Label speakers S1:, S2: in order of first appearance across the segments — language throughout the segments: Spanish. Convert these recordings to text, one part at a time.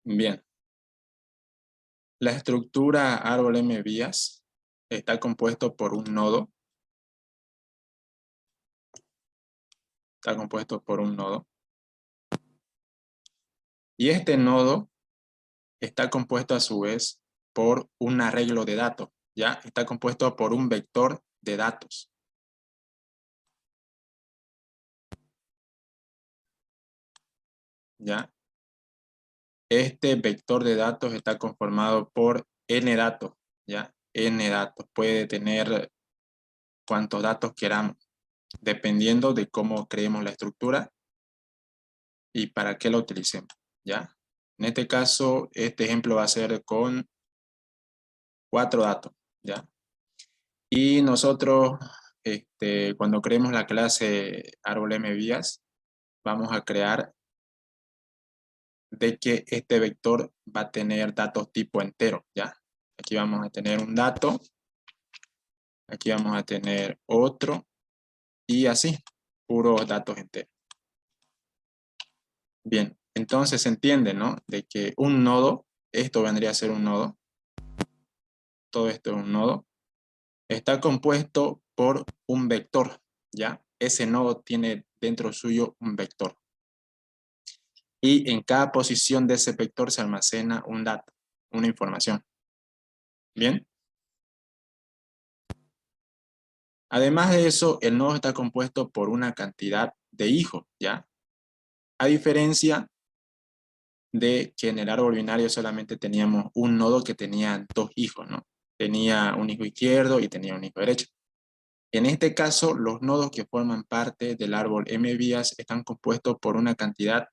S1: Bien, la estructura árbol M vías está compuesto por un nodo. Está compuesto por un nodo. Y este nodo está compuesto a su vez por un arreglo de datos. ¿Ya? Está compuesto por un vector de datos. ¿Ya? Este vector de datos está conformado por n datos. ¿Ya? N datos. Puede tener cuantos datos queramos, dependiendo de cómo creemos la estructura y para qué la utilicemos. ¿Ya? En este caso, este ejemplo va a ser con 4 datos. ¿Ya? Y nosotros, cuando creemos la clase árbol M vías, vamos a crear de que este vector va a tener datos tipo entero. ¿Ya? Aquí vamos a tener un dato, aquí vamos a tener otro, y así, puros datos enteros. Bien, entonces se entiende, ¿no? De que un nodo, esto vendría a ser un nodo, todo esto es un nodo, está compuesto por un vector, ¿ya? Ese nodo tiene dentro suyo un vector. Y en cada posición de ese vector se almacena un dato, una información. ¿Bien? Además de eso, el nodo está compuesto por una cantidad de hijos, ¿ya? A diferencia de que en el árbol binario solamente teníamos un nodo que tenía 2 hijos, ¿no? Tenía un hijo izquierdo y tenía un hijo derecho. En este caso, los nodos que forman parte del árbol M vías están compuestos por una cantidad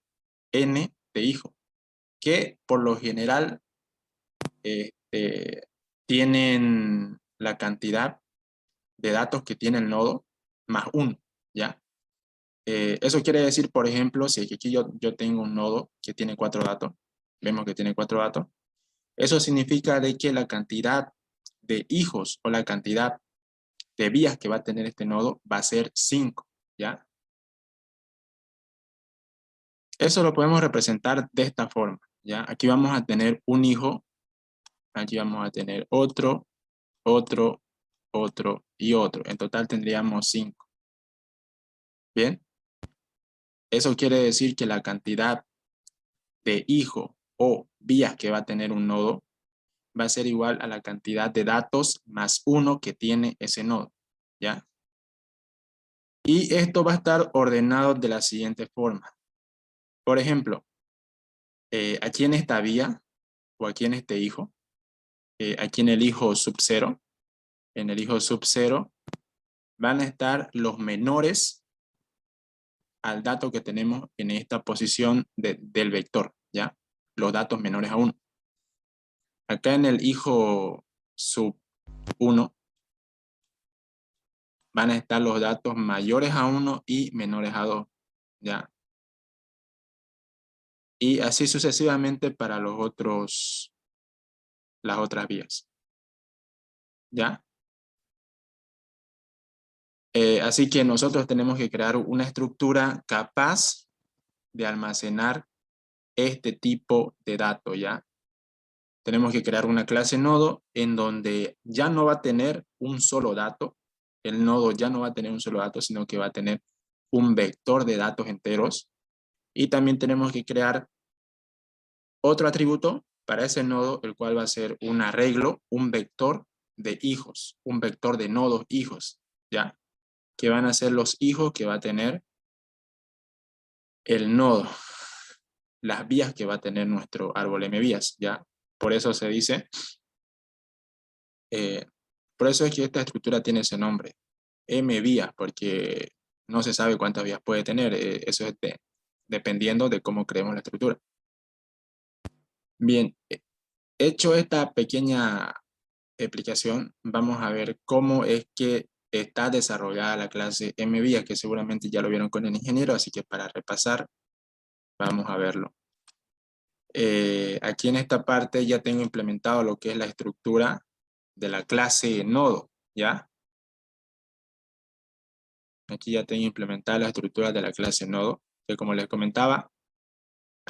S1: n de hijos, que por lo general tienen la cantidad de datos que tiene el nodo más 1, ¿ya? Eso quiere decir, por ejemplo, si aquí yo tengo un nodo que tiene 4 datos, vemos que tiene 4 datos, eso significa de que la cantidad de hijos o la cantidad de vías que va a tener este nodo va a ser 5, ¿ya? Eso lo podemos representar de esta forma, ¿ya? Aquí vamos a tener un hijo, aquí vamos a tener otro, otro, otro y otro. En total tendríamos 5. ¿Bien? Eso quiere decir que la cantidad de hijos o vías que va a tener un nodo va a ser igual a la cantidad de datos más 1 que tiene ese nodo, ¿ya? Y esto va a estar ordenado de la siguiente forma. Por ejemplo, aquí en esta vía, o aquí en este hijo, aquí en el hijo sub 0, en el hijo sub 0, van a estar los menores al dato que tenemos en esta posición del vector, ¿ya? Los datos menores a 1. Acá en el hijo sub 1 van a estar los datos mayores a 1 y menores a 2, ¿ya? Y así sucesivamente para las otras vías, ¿ya? Así que nosotros tenemos que crear una estructura capaz de almacenar este tipo de datos, ¿ya? Tenemos que crear una clase nodo en donde ya no va a tener un solo dato, el nodo ya no va a tener un solo dato, sino que va a tener un vector de datos enteros. Y también tenemos que crear otro atributo para ese nodo, el cual va a ser un arreglo, un vector de hijos, un vector de nodos hijos, ¿ya? Que van a ser los hijos que va a tener el nodo, las vías que va a tener nuestro árbol M vías, ¿ya? Por eso se dice, eh, por eso es que esta estructura tiene ese nombre, M vías, porque no se sabe cuántas vías puede tener, eso es dependiendo de cómo creemos la estructura. Bien, hecho esta pequeña explicación, vamos a ver cómo es que está desarrollada la clase M vías, que seguramente ya lo vieron con el ingeniero, así que para repasar, vamos a verlo. Aquí en esta parte ya tengo implementado lo que es la estructura de la clase nodo, ¿ya? Aquí ya tengo implementada la estructura de la clase nodo, que como les comentaba,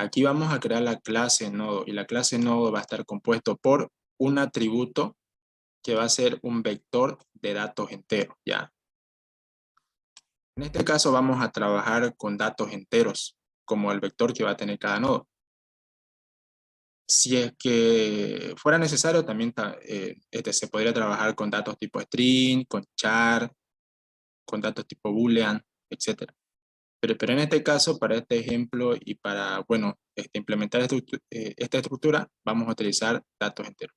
S1: Aquí vamos a crear la clase nodo y la clase nodo va a estar compuesto por un atributo que va a ser un vector de datos enteros, ¿ya? En este caso vamos a trabajar con datos enteros, como el vector que va a tener cada nodo. Si es que fuera necesario, también se podría trabajar con datos tipo string, con char, con datos tipo boolean, etc. Pero en este caso, para este ejemplo y para, bueno, implementar esta estructura, vamos a utilizar datos enteros.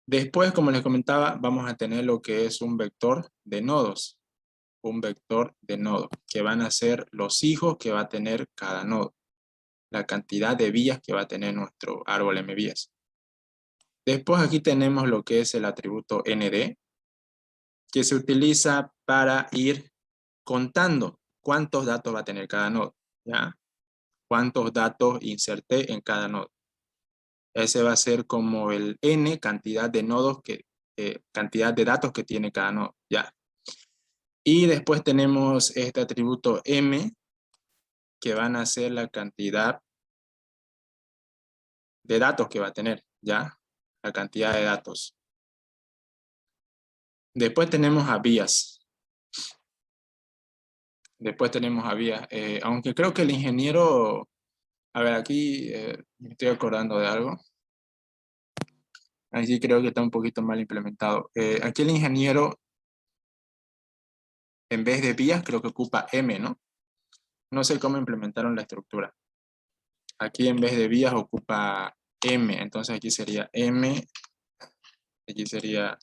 S1: Después, como les comentaba, vamos a tener lo que es un vector de nodos. Un vector de nodos, que van a ser los hijos que va a tener cada nodo. La cantidad de vías que va a tener nuestro árbol MVías. Después aquí tenemos lo que es el atributo nd, que se utiliza para ir contando cuántos datos va a tener cada nodo, ¿ya? Cuántos datos inserté en cada nodo. Ese va a ser como el n cantidad de nodos, cantidad de datos que tiene cada nodo, ¿ya? Y después tenemos este atributo m, que van a ser la cantidad de datos que va a tener, ¿ya? La cantidad de datos. Después tenemos a vías. Aunque creo que el ingeniero, a ver, aquí me estoy acordando de algo. Ahí sí creo que está un poquito mal implementado. Aquí el ingeniero, en vez de vías, creo que ocupa M, ¿no? No sé cómo implementaron la estructura. Aquí en vez de vías ocupa M, entonces aquí sería M, aquí sería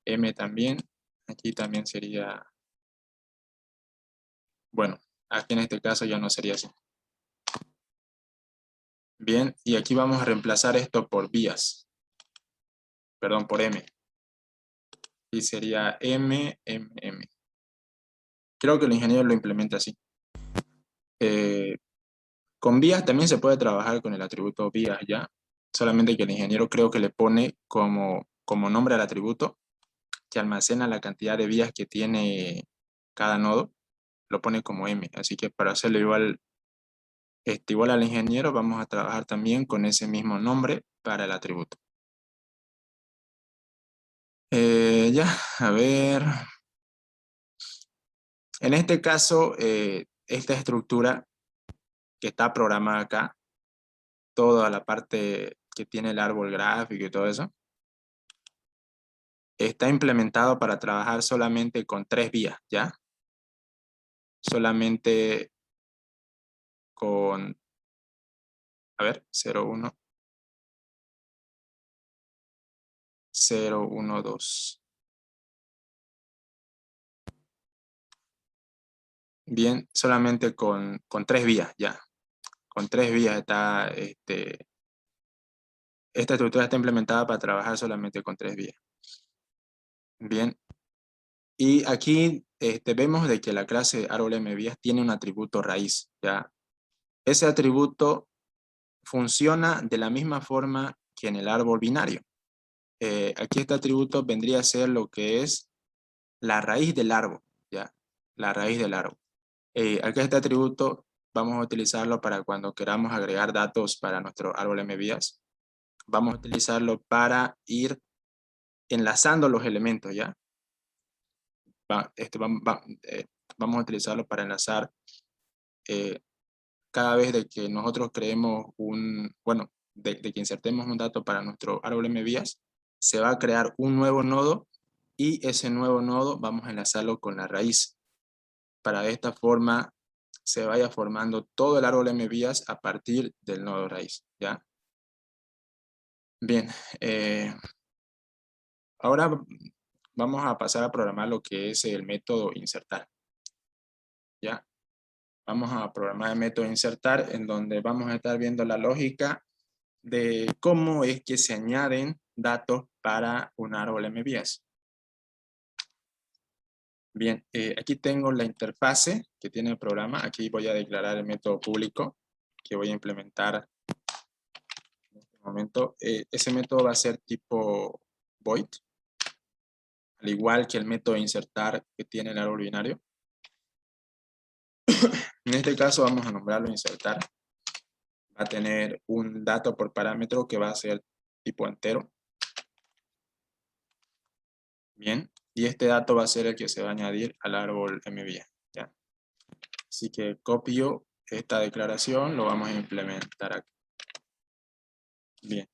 S1: M también, aquí también sería, bueno, aquí en este caso ya no sería así. Bien, y aquí vamos a reemplazar esto por vías. Perdón, por M. Y sería M, M, M. Creo que el ingeniero lo implementa así. Con vías también se puede trabajar con el atributo vías, ¿ya? Solamente que el ingeniero creo que le pone como nombre al atributo que almacena la cantidad de vías que tiene cada nodo, lo pone como M. Así que para hacerlo igual al ingeniero, vamos a trabajar también con ese mismo nombre para el atributo. Ya, a ver. En este caso, esta estructura que está programada acá, toda la parte que tiene el árbol gráfico y todo eso, está implementado para trabajar solamente con 3 vías, ¿ya? Solamente con, a ver, 0, 1, 0, 1, 2. Bien, solamente con 3 vías, ya. Con 3 vías está, esta estructura está implementada para trabajar solamente con 3 vías. Bien, y aquí vemos de que la clase árbol MVías tiene un atributo raíz, ¿ya? Ese atributo funciona de la misma forma que en el árbol binario. Aquí este atributo vendría a ser lo que es la raíz del árbol, ¿ya? La raíz del árbol. Aquí este atributo vamos a utilizarlo para cuando queramos agregar datos para nuestro árbol MVías. Vamos a utilizarlo para ir enlazando los elementos, ¿ya? Vamos a utilizarlo para enlazar cada vez de que nosotros creemos de que insertemos un dato para nuestro árbol MVías, se va a crear un nuevo nodo y ese nuevo nodo vamos a enlazarlo con la raíz. Para de esta forma se vaya formando todo el árbol MVías a partir del nodo raíz, ¿ya? Bien, ahora vamos a pasar a programar lo que es el método insertar, ¿ya? Vamos a programar el método insertar en donde vamos a estar viendo la lógica de cómo es que se añaden datos para un árbol MVías. Bien, aquí tengo la interfase que tiene el programa. Aquí voy a declarar el método público que voy a implementar en este momento. Ese método va a ser tipo void, al igual que el método insertar que tiene el árbol binario. En este caso vamos a nombrarlo insertar. va a tener un dato por parámetro que va a ser tipo entero. Bien, y este dato va a ser el que se va a añadir al árbol MVA, ¿ya? Así que copio esta declaración, lo vamos a implementar aquí. Bien.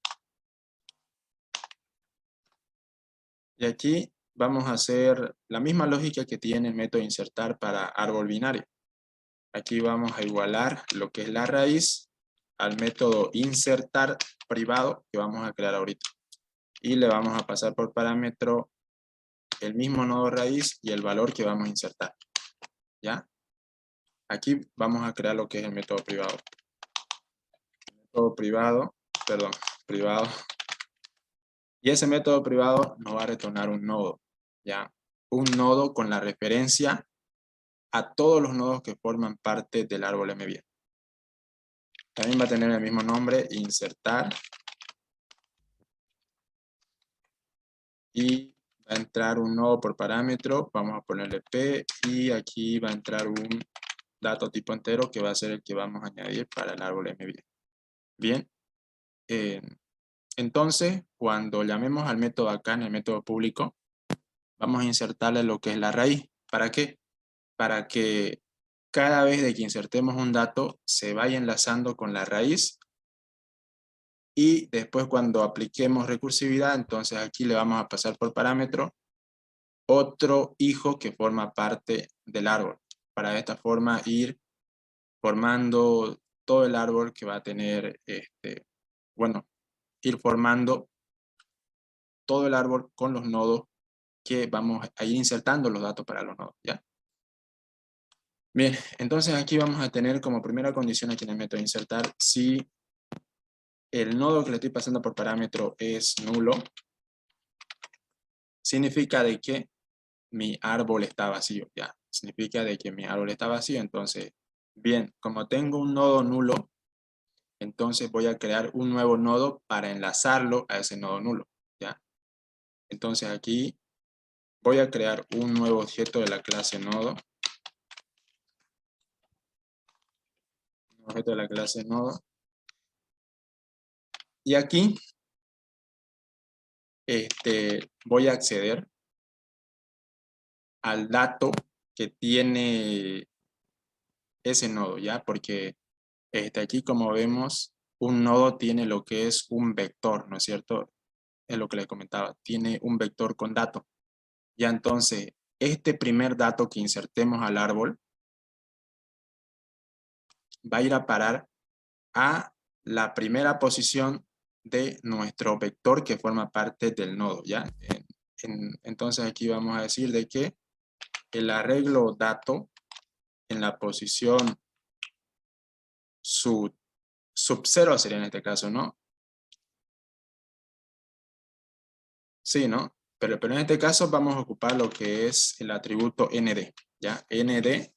S1: Y aquí vamos a hacer la misma lógica que tiene el método insertar para árbol binario. Aquí vamos a igualar lo que es la raíz al método insertar privado que vamos a crear ahorita. Y le vamos a pasar por parámetro el mismo nodo raíz y el valor que vamos a insertar. ¿Ya? Aquí vamos a crear lo que es el método privado. El método privado. Y ese método privado nos va a retornar un nodo. ¿Ya? Un nodo con la referencia a todos los nodos que forman parte del árbol MVA. También va a tener el mismo nombre, insertar. Y va a entrar un nodo por parámetro, vamos a ponerle P, y aquí va a entrar un dato tipo entero que va a ser el que vamos a añadir para el árbol MVA. Bien, entonces cuando llamemos al método acá en el método público, vamos a insertarle lo que es la raíz. ¿Para qué? Para que cada vez de que insertemos un dato se vaya enlazando con la raíz, y después cuando apliquemos recursividad, entonces aquí le vamos a pasar por parámetro otro hijo que forma parte del árbol. Para de esta forma ir formando todo el árbol que va a tener, ir formando todo el árbol con los nodos que vamos a ir insertando los datos para los nodos, ¿ya? Bien, entonces aquí vamos a tener como primera condición aquí en el método insertar, si el nodo que le estoy pasando por parámetro es nulo, significa de que mi árbol está vacío, ¿ya? Significa de que mi árbol está vacío, entonces, bien, como tengo un nodo nulo, entonces voy a crear un nuevo nodo para enlazarlo a ese nodo nulo, ¿ya? Entonces aquí voy a crear un nuevo objeto de la clase nodo. Un objeto de la clase nodo. Y aquí voy a acceder al dato que tiene ese nodo, ¿ya? Porque aquí, como vemos, un nodo tiene lo que es un vector, ¿no es cierto? Es lo que les comentaba, tiene un vector con dato. Ya entonces, este primer dato que insertemos al árbol va a ir a parar a la primera posición de nuestro vector que forma parte del nodo, ¿ya? Entonces aquí vamos a decir de que el arreglo dato en la posición sub 0 sería en este caso, ¿no? Sí, ¿no? Pero en este caso vamos a ocupar lo que es el atributo nd, ¿ya? Nd,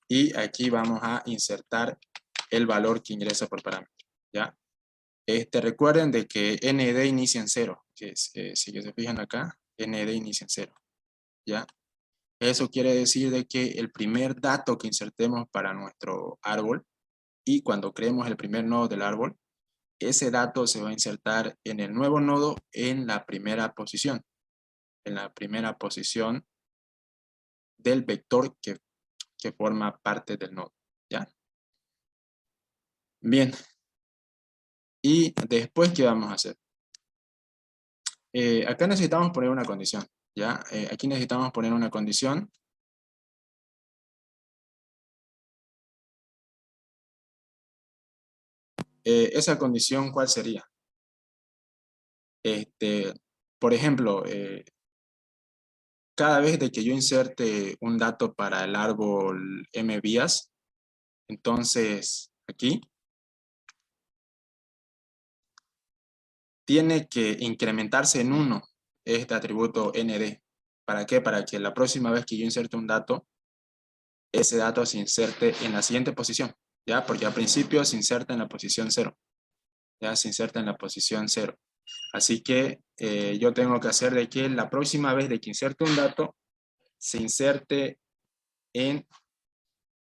S1: y aquí vamos a insertar el valor que ingresa por parámetro, ¿ya? Recuerden de que nd inicia en 0, que si que se fijan acá, nd inicia en 0, ¿ya? Eso quiere decir de que el primer dato que insertemos para nuestro árbol, y cuando creemos el primer nodo del árbol, ese dato se va a insertar en el nuevo nodo en la primera posición. En la primera posición del vector que forma parte del nodo, ¿ya? Bien. Y después, ¿qué vamos a hacer? Acá necesitamos poner una condición, ¿ya? Aquí necesitamos poner una condición. Esa condición, ¿cuál sería? Por ejemplo, cada vez de que yo inserte un dato para el árbol MVías, entonces aquí tiene que incrementarse en 1 este atributo nd. ¿Para qué? Para que la próxima vez que yo inserte un dato, ese dato se inserte en la siguiente posición, ¿ya? Porque al principio se inserta en la posición 0, ¿ya? Se inserta en la posición 0. Así que yo tengo que hacer de que la próxima vez de que inserte un dato, se inserte en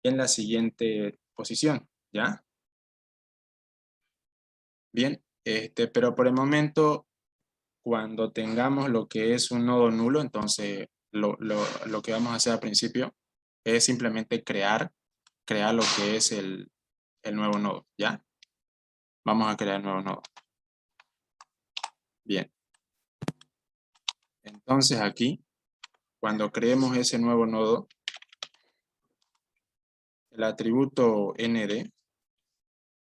S1: la siguiente posición, ¿ya? Bien, pero por el momento, cuando tengamos lo que es un nodo nulo, entonces lo que vamos a hacer al principio es simplemente crear lo que es el nuevo nodo, ¿ya? Vamos a crear el nuevo nodo. Bien, entonces aquí, cuando creemos ese nuevo nodo, el atributo nd,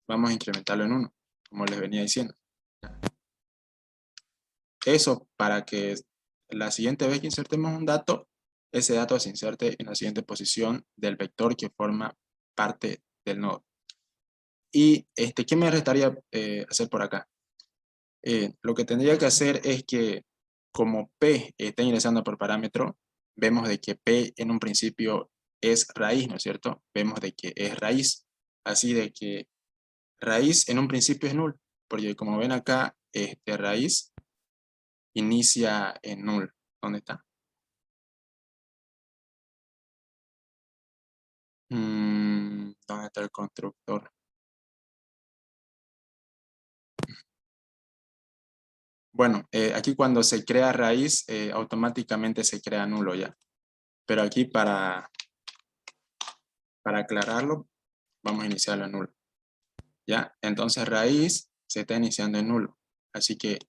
S1: vamos a incrementarlo en 1, como les venía diciendo. Eso para que la siguiente vez que insertemos un dato, ese dato se inserte en la siguiente posición del vector que forma parte del nodo. Y ¿qué me restaría hacer por acá? Lo que tendría que hacer es que como P está ingresando por parámetro, vemos de que P en un principio es raíz, ¿no es cierto? Vemos de que es raíz. Así de que raíz en un principio es null, porque como ven acá, raíz inicia en null. ¿Dónde está? ¿Dónde está el constructor? Bueno, aquí cuando se crea raíz, automáticamente se crea nulo ya. Pero aquí para aclararlo, vamos a iniciarlo en nulo. ¿Ya? Entonces raíz se está iniciando en nulo. Así que,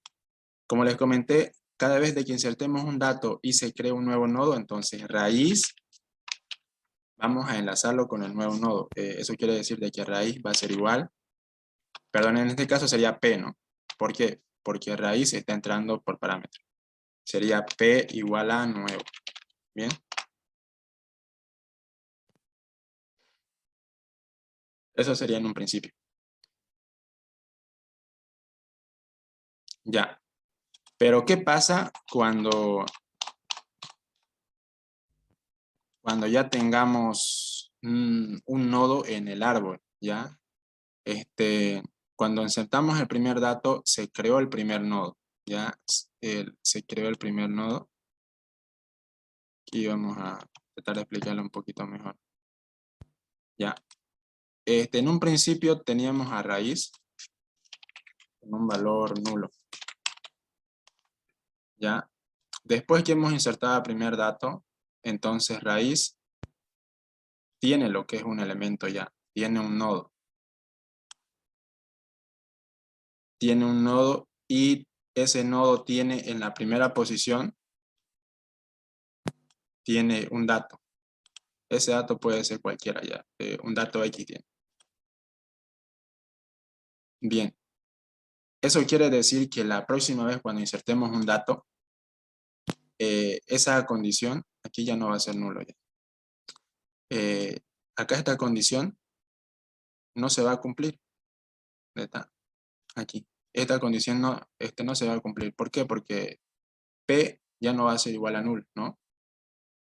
S1: como les comenté, cada vez de que insertemos un dato y se crea un nuevo nodo, entonces raíz, vamos a enlazarlo con el nuevo nodo. Eso quiere decir de que raíz va a ser igual, perdón, en este caso sería P, ¿no? ¿Por qué? Porque raíz está entrando por parámetro. Sería P igual a nuevo. ¿Bien? Eso sería en un principio. Ya. Pero ¿qué pasa cuando ya tengamos un nodo en el árbol? ¿Ya? Cuando insertamos el primer dato, se creó el primer nodo. ¿Ya? Se creó el primer nodo. Aquí vamos a tratar de explicarlo un poquito mejor. ¿Ya? En un principio teníamos a raíz con un valor nulo. ¿Ya? Después que hemos insertado el primer dato, entonces raíz tiene lo que es un elemento ya, tiene un nodo. Tiene un nodo y ese nodo tiene en la primera posición, tiene un dato. Ese dato puede ser cualquiera ya, un dato X tiene. Bien, eso quiere decir que la próxima vez cuando insertemos un dato, esa condición, aquí ya no va a ser nulo ya. Acá esta condición no se va a cumplir. ¿Está? Aquí. Esta condición no se va a cumplir. ¿Por qué? Porque P ya no va a ser igual a null, ¿no?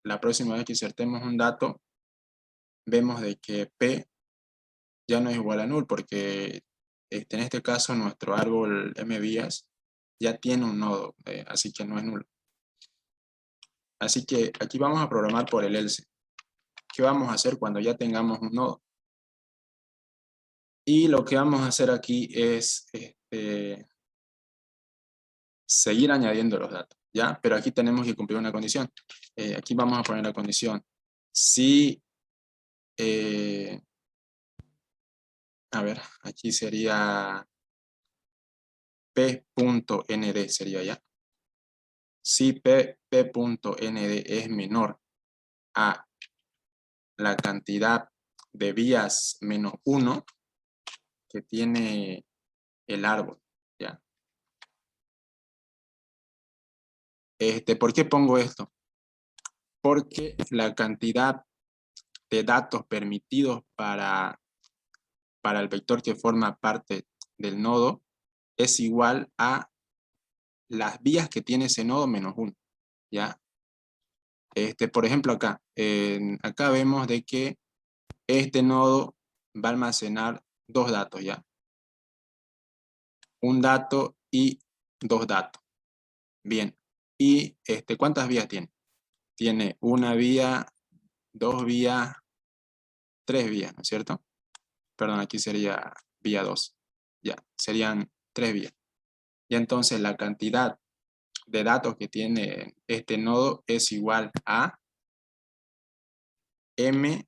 S1: La próxima vez que insertemos un dato, vemos de que P ya no es igual a null, porque en este caso nuestro árbol M vías ya tiene un nodo, así que no es nulo. Así que aquí vamos a programar por el else. ¿Qué vamos a hacer cuando ya tengamos un nodo? Y lo que vamos a hacer aquí es seguir añadiendo los datos, ¿ya? Pero aquí tenemos que cumplir una condición. Aquí vamos a poner la condición. Si, a ver, aquí sería p.nd sería ya. Si p.nd es menor a la cantidad de vías menos 1 que tiene el árbol, ¿ya? ¿Por qué pongo esto? Porque la cantidad de datos permitidos para el vector que forma parte del nodo es igual a las vías que tiene ese nodo menos 1, ¿ya? Por ejemplo acá, acá vemos de que este nodo va a almacenar dos datos, ¿ya? Un dato y dos datos. Bien. ¿Y cuántas vías tiene? Tiene una vía, dos vías, tres vías, ¿no es cierto? Perdón, aquí sería vía 2. Ya, serían 3 vías. Y entonces la cantidad de datos que tiene este nodo es igual a m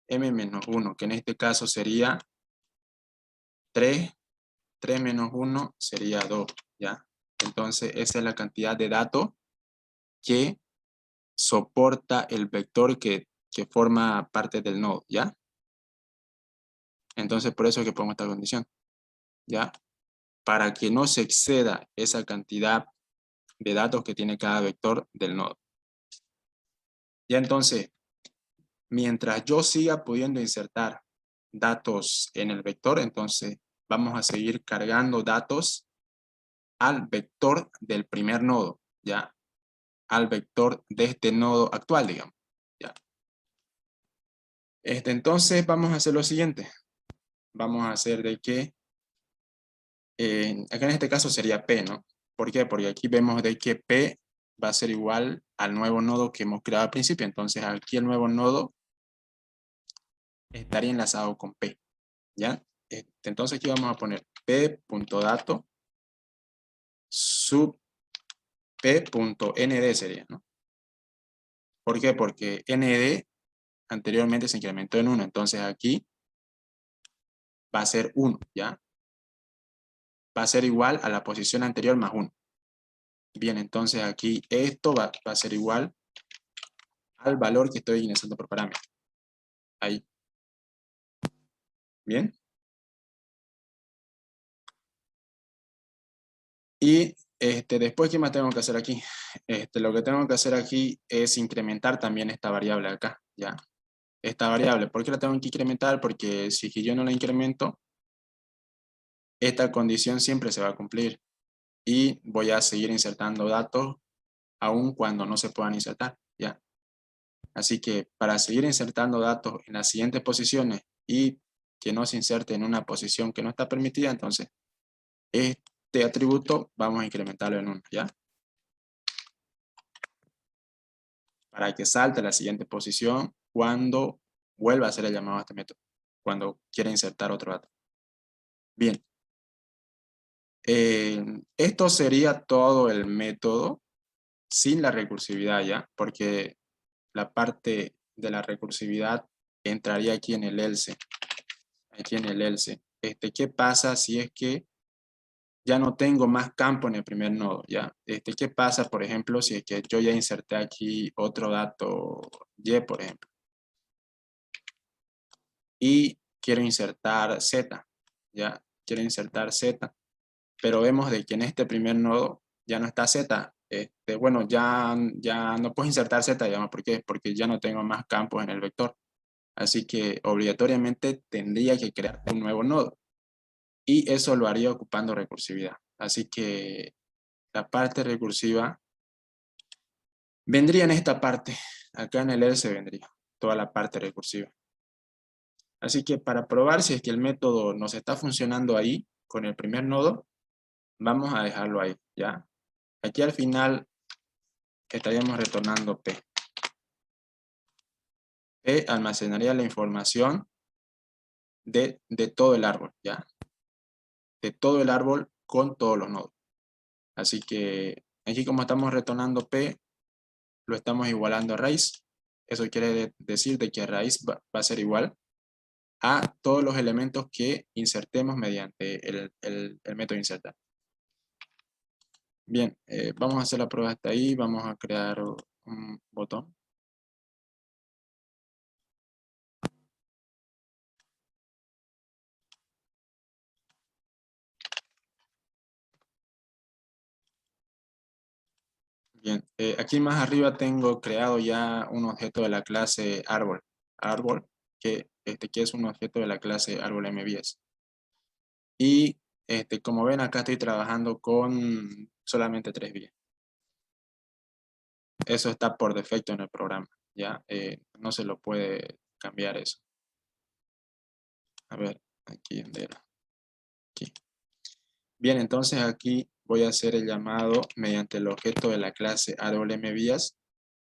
S1: menos 1, que en este caso sería 3, 3 menos 1 sería 2, ¿ya? Entonces esa es la cantidad de datos que soporta el vector que forma parte del nodo, ¿ya? Entonces por eso es que pongo esta condición, ¿ya? Para que no se exceda esa cantidad de datos que tiene cada vector del nodo. Ya entonces, mientras yo siga pudiendo insertar datos en el vector, entonces vamos a seguir cargando datos al vector del primer nodo, ¿ya? Al vector de este nodo actual, digamos, ¿ya? Entonces vamos a hacer lo siguiente. Vamos a hacer de que, acá en este caso sería P, ¿no? ¿Por qué? Porque aquí vemos de que P va a ser igual al nuevo nodo que hemos creado al principio. Entonces aquí el nuevo nodo estaría enlazado con P, ¿ya? Entonces aquí vamos a poner P.dato sub P.nd sería, ¿no? ¿Por qué? Porque nd anteriormente se incrementó en 1, entonces aquí va a ser 1, ¿ya? Va a ser igual a la posición anterior más 1. Bien, entonces aquí esto va a ser igual al valor que estoy ingresando por parámetro. Ahí. Bien. Y después, ¿qué más tengo que hacer aquí? Lo que tengo que hacer aquí es incrementar también esta variable acá, ¿ya? Esta variable, ¿por qué la tengo que incrementar? Porque si yo no la incremento, esta condición siempre se va a cumplir. Y voy a seguir insertando datos aun cuando no se puedan insertar, ¿ya? Así que para seguir insertando datos en las siguientes posiciones y que no se inserte en una posición que no está permitida, entonces este atributo vamos a incrementarlo en 1, ¿ya? Para que salte a la siguiente posición cuando vuelva a hacer el llamado a este método, cuando quiera insertar otro dato. Bien. Esto sería todo el método sin la recursividad, ¿ya? Porque la parte de la recursividad entraría aquí en el else. Aquí en el else. ¿Qué pasa si es que ya no tengo más campo en el primer nodo? ¿Ya? ¿Qué pasa, por ejemplo, si es que yo ya inserté aquí otro dato y, por ejemplo? Y quiero insertar z, ¿ya? Quiero insertar z, pero vemos de que en este primer nodo ya no está z. Bueno, ya no puedo insertar z, digamos, ¿por qué? Porque ya no tengo más campos en el vector. Así que obligatoriamente tendría que crear un nuevo nodo. Y eso lo haría ocupando recursividad. Así que la parte recursiva vendría en esta parte. Acá en el else vendría toda la parte recursiva. Así que para probar si es que el método nos está funcionando ahí con el primer nodo, vamos a dejarlo ahí, ¿ya? Aquí al final estaríamos retornando P. P almacenaría la información de todo el árbol, ¿ya? De todo el árbol con todos los nodos. Así que aquí como estamos retornando P, lo estamos igualando a raíz. Eso quiere decir de que raíz va a ser igual a todos los elementos que insertemos mediante el método insertar. Bien, vamos a hacer la prueba hasta ahí. Vamos a crear un botón. Bien, aquí más arriba tengo creado ya un objeto de la clase árbol. Árbol, que es un objeto de la clase árbol MVS. Y como ven, acá estoy trabajando con solamente 3 vías. Eso está por defecto en el programa, ¿ya? No se lo puede cambiar eso. A ver, aquí donde era. Aquí. Bien, entonces aquí voy a hacer el llamado mediante el objeto de la clase árbol MVías,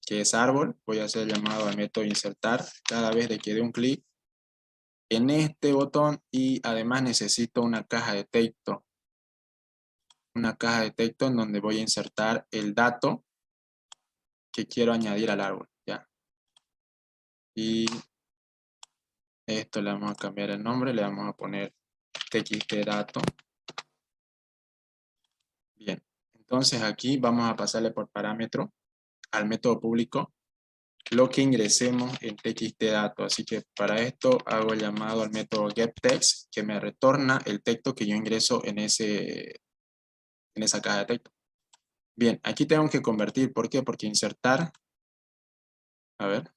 S1: que es árbol. Voy a hacer el llamado al método insertar cada vez de que dé un clic en este botón y además necesito una caja de texto. Una caja de texto en donde voy a insertar el dato que quiero añadir al árbol, ¿ya? Y esto le vamos a cambiar el nombre, le vamos a poner txtdato. Bien, entonces aquí vamos a pasarle por parámetro al método público lo que ingresemos en txtdato. Así que para esto hago el llamado al método getText que me retorna el texto que yo ingreso en esa caja de texto. Bien, aquí tengo que convertir. ¿Por qué? Porque insertar, a ver,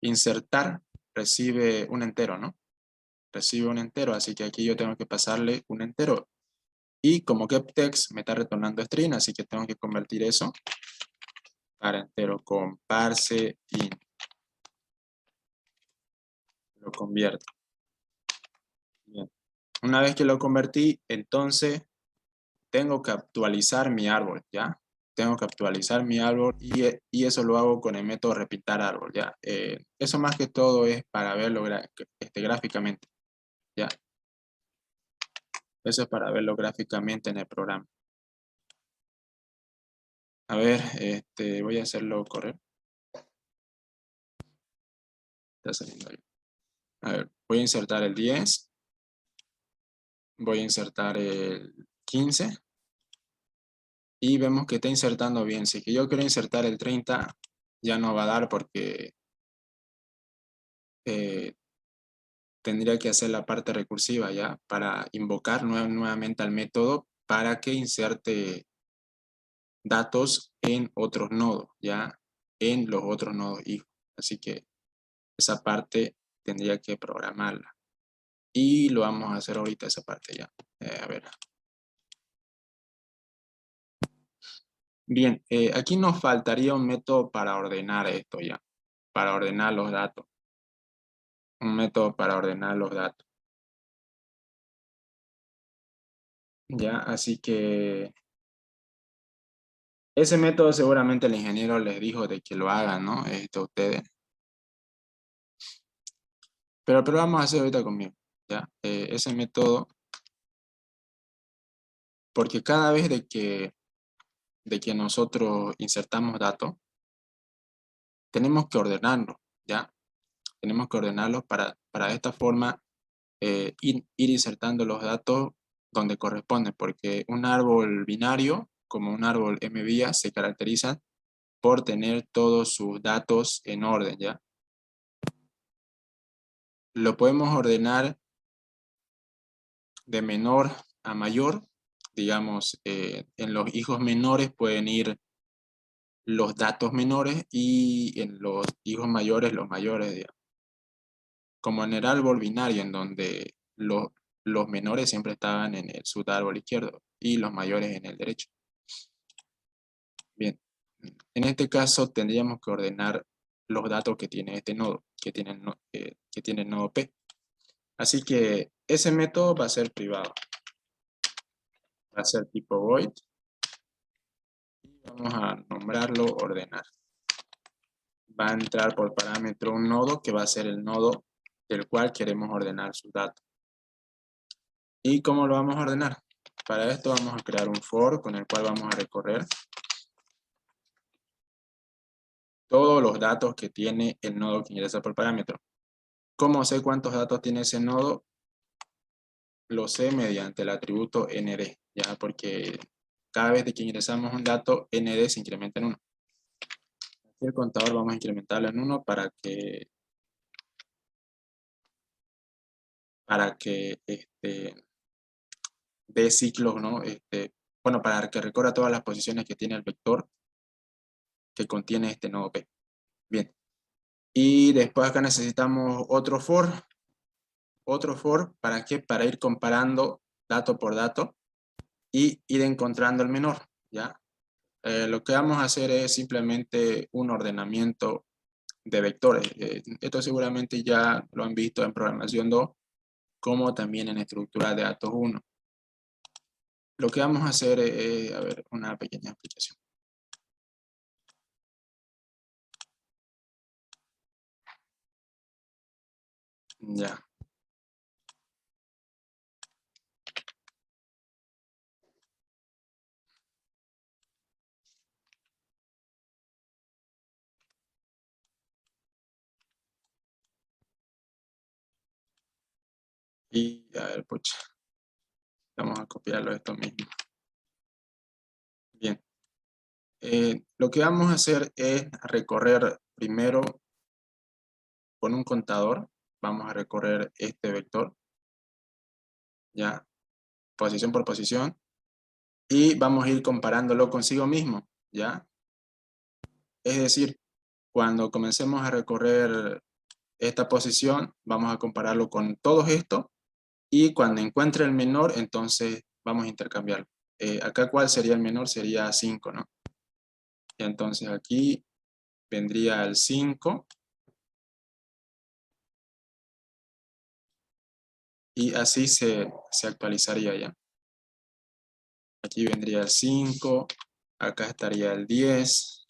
S1: insertar recibe un entero, ¿no? Recibe un entero, así que aquí yo tengo que pasarle un entero. Y como getText me está retornando string, así que tengo que convertir eso para entero con parse int. Lo convierto. Bien. Una vez que lo convertí, entonces tengo que actualizar mi árbol, ¿ya? Tengo que actualizar mi árbol y eso lo hago con el método repintar árbol, ¿ya? Eso más que todo es para verlo gráficamente, ¿ya? Eso es para verlo gráficamente en el programa. A ver, voy a hacerlo correr. Está saliendo ahí. A ver, voy a insertar el 10. Voy a insertar el 15. Y vemos que está insertando bien. Si que yo quiero insertar el 30, ya no va a dar porque tendría que hacer la parte recursiva ya para invocar nuevamente al método para que inserte datos en otros nodos, ya en los otros nodos hijos. Así que esa parte tendría que programarla. Y lo vamos a hacer ahorita esa parte ya. A ver. Bien, aquí nos faltaría un método para ordenar esto ya. Para ordenar los datos. Un método para ordenar los datos. Ya, así que ese método seguramente el ingeniero les dijo de que lo hagan, ¿no? Ustedes. Pero vamos a hacer ahorita conmigo, ¿ya? Ese método, porque cada vez de que nosotros insertamos datos, tenemos que ordenarlo, ¿ya? Tenemos que ordenarlos para de esta forma ir insertando los datos donde corresponde, porque un árbol binario, como un árbol MVIA, se caracteriza por tener todos sus datos en orden, ¿ya? Lo podemos ordenar de menor a mayor, digamos, en los hijos menores pueden ir los datos menores y en los hijos mayores los mayores, digamos. Como en el árbol binario, en donde los menores siempre estaban en el subárbol izquierdo y los mayores en el derecho. Bien, en este caso tendríamos que ordenar los datos que tiene este nodo, que tiene el nodo P. Así que ese método va a ser privado. Va a ser tipo void. Vamos a nombrarlo ordenar. Va a entrar por parámetro un nodo que va a ser el nodo del cual queremos ordenar sus datos. ¿Y cómo lo vamos a ordenar? Para esto vamos a crear un for con el cual vamos a recorrer todos los datos que tiene el nodo que ingresa por parámetro. ¿Cómo sé cuántos datos tiene ese nodo? Lo sé mediante el atributo nd, ya, porque cada vez que ingresamos un dato, nd se incrementa en 1. Aquí el contador vamos a incrementarlo en 1 para que dé ciclos, ¿no? Bueno, para que recorra todas las posiciones que tiene el vector que contiene este nodo P. Bien. Y después acá necesitamos otro for, ¿para qué? Para ir comparando dato por dato y ir encontrando el menor, ¿ya? Lo que vamos a hacer es simplemente un ordenamiento de vectores. Esto seguramente ya lo han visto en programación 2, como también en estructura de datos 1. Lo que vamos a hacer es, a ver, una pequeña explicación. Ya. Y a ver, pucha. Vamos a copiarlo esto mismo. Bien. Lo que vamos a hacer es recorrer primero con un contador. Vamos a recorrer este vector. Ya. Posición por posición. Y vamos a ir comparándolo consigo mismo. Ya. Es decir, cuando comencemos a recorrer esta posición, vamos a compararlo con todos estos. Y cuando encuentre el menor, entonces vamos a intercambiarlo. Acá, ¿cuál sería el menor? Sería 5, ¿no? Y entonces aquí vendría el 5. Y así se actualizaría ya. Aquí vendría el 5. Acá estaría el 10.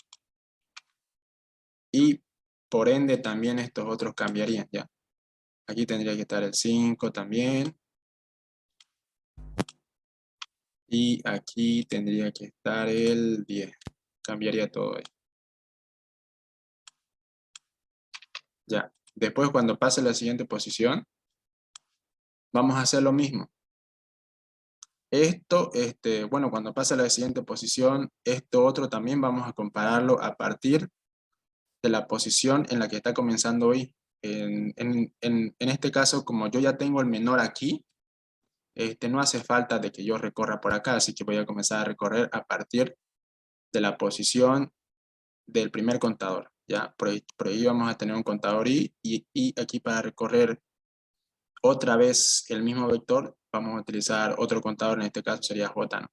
S1: Y por ende también estos otros cambiarían ya. Aquí tendría que estar el 5 también. Y aquí tendría que estar el 10. Cambiaría todo ahí. Ya. Después, cuando pase a la siguiente posición, vamos a hacer lo mismo. Esto, bueno, cuando pase a la siguiente posición, esto otro también vamos a compararlo a partir de la posición en la que está comenzando hoy. En este caso, como yo ya tengo el menor aquí, no hace falta de que yo recorra por acá, así que voy a comenzar a recorrer a partir de la posición del primer contador. ¿Ya? Por ahí vamos a tener un contador y aquí para recorrer otra vez el mismo vector, vamos a utilizar otro contador, en este caso sería J, ¿no?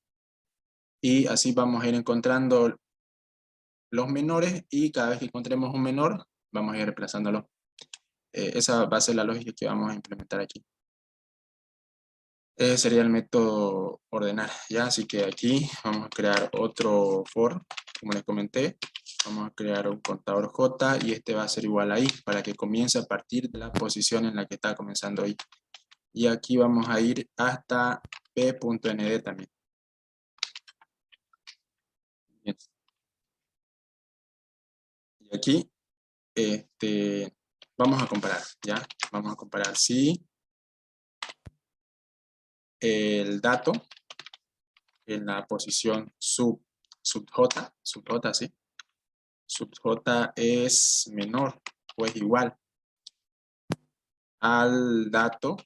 S1: Y así vamos a ir encontrando los menores y cada vez que encontremos un menor, vamos a ir reemplazándolo. Esa va a ser la lógica que vamos a implementar aquí. Ese sería el método ordenar, ¿ya? Así que aquí vamos a crear otro for, como les comenté. Vamos a crear un contador J y este va a ser igual a I para que comience a partir de la posición en la que está comenzando I. Y aquí vamos a ir hasta p.nd también. Bien. Y aquí vamos a comparar, ¿ya? Vamos a comparar si el dato en la posición sub J, ¿sí? Sub J es menor o es igual al dato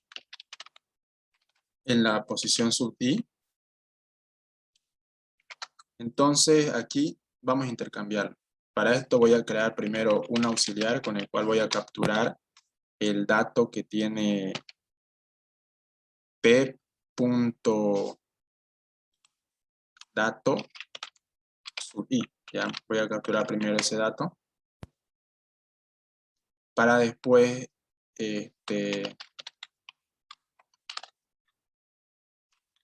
S1: en la posición sub I. Entonces aquí vamos a intercambiar. Para esto voy a crear primero un auxiliar con el cual voy a capturar el dato que tiene p.dato sub I. Ya voy a capturar primero ese dato para después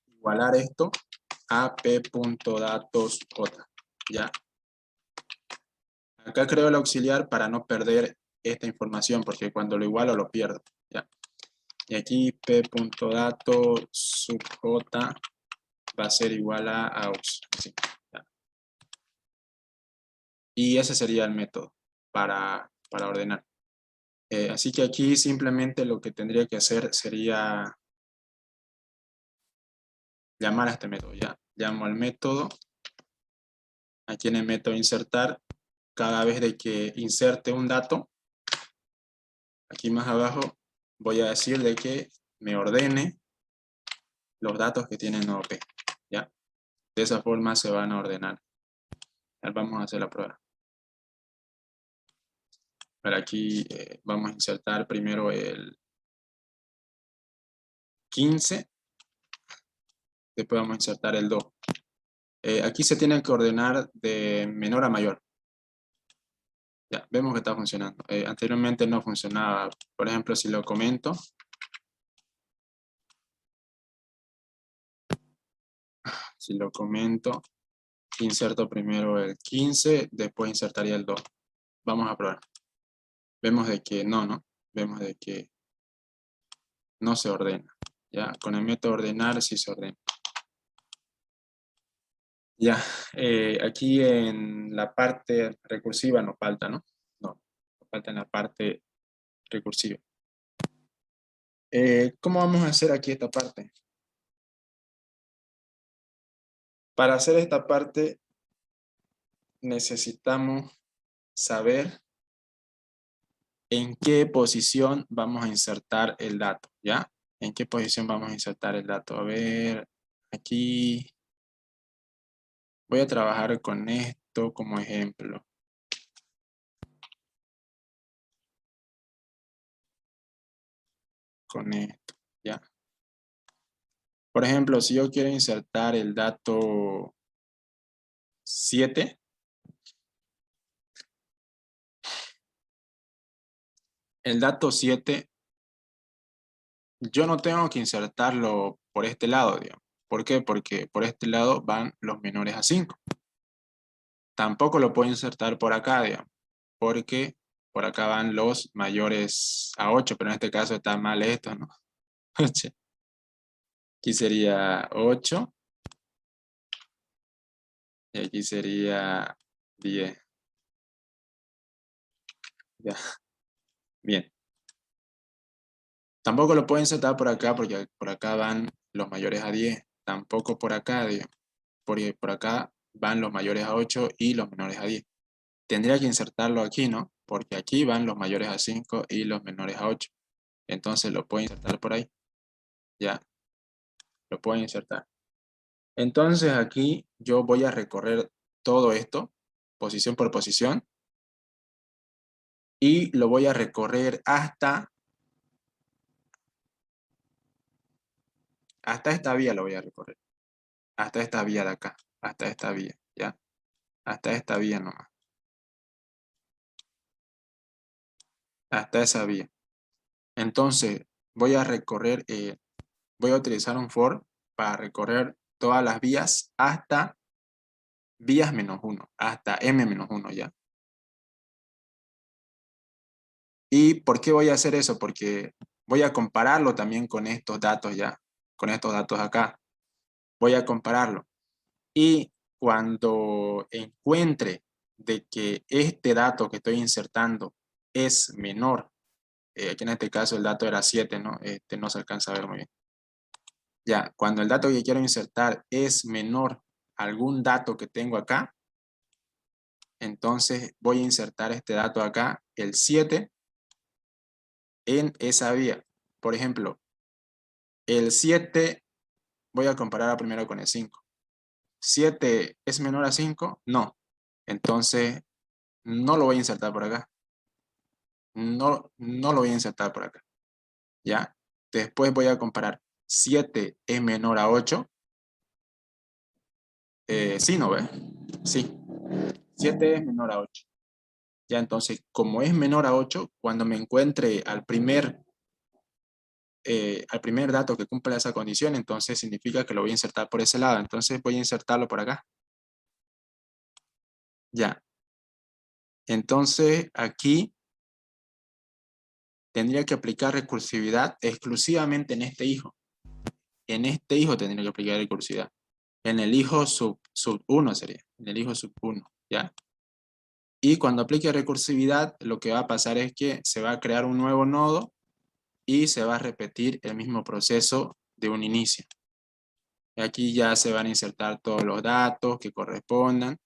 S1: igualar esto a p.datos.j. ¿Ya? Acá creo el auxiliar para no perder esta información, porque cuando lo igualo lo pierdo. ¿Ya? Y aquí p.datos sub j va a ser igual a aux. Así, ¿ya? Y ese sería el método para ordenar. Así que aquí simplemente lo que tendría que hacer sería llamar a este método. ¿Ya? Llamo al método. Aquí en el método insertar, cada vez de que inserte un dato, aquí más abajo voy a decir de que me ordene los datos que tienen nodo P. ¿Ya? De esa forma se van a ordenar. Ahora vamos a hacer la prueba. Para aquí vamos a insertar primero el 15. Después vamos a insertar el 2. Aquí se tiene que ordenar de menor a mayor. Ya, vemos que está funcionando. Anteriormente no funcionaba. Por ejemplo, si lo comento, inserto primero el 15, después insertaría el 2. Vamos a probar. Vemos de que no. Vemos de que no se ordena. Ya, con el método ordenar sí se ordena. Ya, aquí en la parte recursiva nos falta, ¿no? No, nos falta en la parte recursiva. ¿Cómo vamos a hacer aquí esta parte? Para hacer esta parte necesitamos saber en qué posición vamos a insertar el dato, ¿ya? ¿En qué posición vamos a insertar el dato? A ver, aquí voy a trabajar con esto como ejemplo. Con esto, ¿ya? Por ejemplo, si yo quiero insertar el dato 7, el dato 7, yo no tengo que insertarlo por este lado, digamos. ¿Por qué? Porque por este lado van los menores a 5. Tampoco lo puedo insertar por acá, digamos, porque por acá van los mayores a 8, pero en este caso está mal esto, ¿no? Aquí sería 8 y aquí sería 10. Ya, bien. Tampoco lo puedo insertar por acá porque por acá van los mayores a 10. Tampoco por acá, digamos, porque por acá van los mayores a 8 y los menores a 10. Tendría que insertarlo aquí, ¿no? Porque aquí van los mayores a 5 y los menores a 8. Entonces lo puedo insertar por ahí. Ya, lo puedo insertar. Entonces aquí yo voy a recorrer todo esto, posición por posición, y lo voy a recorrer hasta esta vía lo voy a recorrer. Hasta esta vía de acá, hasta esta vía, ¿ya? Hasta esta vía nomás. Hasta esa vía. Entonces voy a recorrer, voy a utilizar un for para recorrer todas las vías hasta vías menos 1, hasta m menos 1, ¿ya? ¿Y por qué voy a hacer eso? Porque voy a compararlo también con estos datos ya, con estos datos acá. Voy a compararlo. Y cuando encuentre de que este dato que estoy insertando es menor, aquí en este caso el dato era 7, ¿no? No se alcanza a ver muy bien. Ya, cuando el dato que quiero insertar es menor a algún dato que tengo acá, entonces voy a insertar este dato acá, el 7, en esa vía. Por ejemplo, el 7, voy a comparar primero con el 5. ¿7 es menor a 5? No. Entonces, no lo voy a insertar por acá. No, no lo voy a insertar por acá. ¿Ya? Después voy a comparar. 7 es menor a 8. Sí, ¿no ve? Sí. 7 es menor a 8. Ya, entonces, como es menor a 8, cuando me encuentre al primer dato que cumpla esa condición, entonces significa que lo voy a insertar por ese lado. Entonces voy a insertarlo por acá. Ya. Entonces aquí tendría que aplicar recursividad exclusivamente en este hijo. En este hijo tendría que aplicar recursividad. En el hijo sub 1 sería. En el hijo sub 1. ¿Ya? Y cuando aplique recursividad, lo que va a pasar es que se va a crear un nuevo nodo y se va a repetir el mismo proceso de un inicio. Y aquí ya se van a insertar todos los datos que correspondan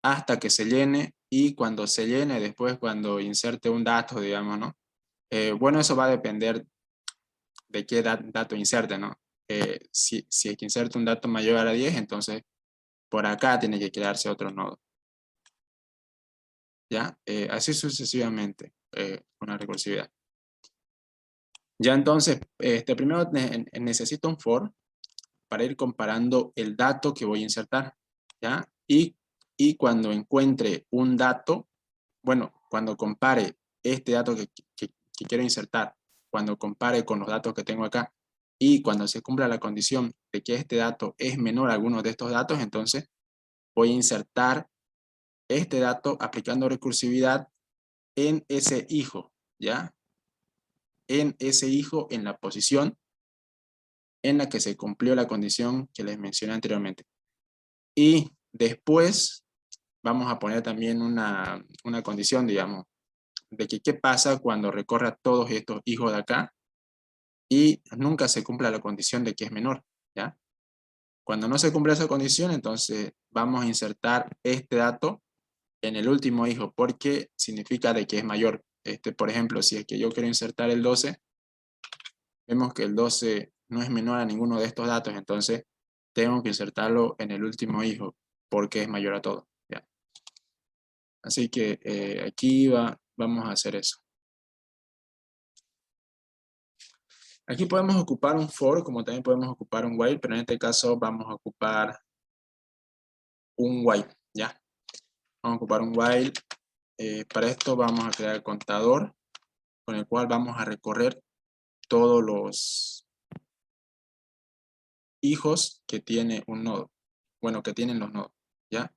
S1: hasta que se llene, y cuando se llene, después cuando inserte un dato, digamos, ¿no? Bueno, eso va a depender de qué dato inserte, ¿no? Si es que inserte un dato mayor a 10, entonces por acá tiene que crearse otro nodo. ¿Ya? Así sucesivamente, una recursividad. Ya entonces, primero necesito un for para ir comparando el dato que voy a insertar, ¿ya? Y cuando encuentre un dato, bueno, cuando compare este dato que quiero insertar, cuando compare con los datos que tengo acá, y cuando se cumpla la condición de que este dato es menor a alguno de estos datos, entonces voy a insertar este dato aplicando recursividad en ese hijo, ¿ya? en ese hijo en la posición en la que se cumplió la condición que les mencioné anteriormente. Y después vamos a poner también una condición, digamos, de que qué pasa cuando recorra todos estos hijos de acá y nunca se cumpla la condición de que es menor, ¿ya? Cuando no se cumple esa condición, entonces vamos a insertar este dato en el último hijo, porque significa de que es mayor. Por ejemplo, si es que yo quiero insertar el 12, vemos que el 12 no es menor a ninguno de estos datos, entonces tengo que insertarlo en el último hijo, porque es mayor a todo, ¿ya? Así que aquí vamos a hacer eso. Aquí podemos ocupar un for, como también podemos ocupar un while, pero en este caso vamos a ocupar un while, ¿ya? Vamos a ocupar un while. Para esto vamos a crear el contador, con el cual vamos a recorrer todos los hijos que tiene un nodo. Bueno, que tienen los nodos, ¿ya?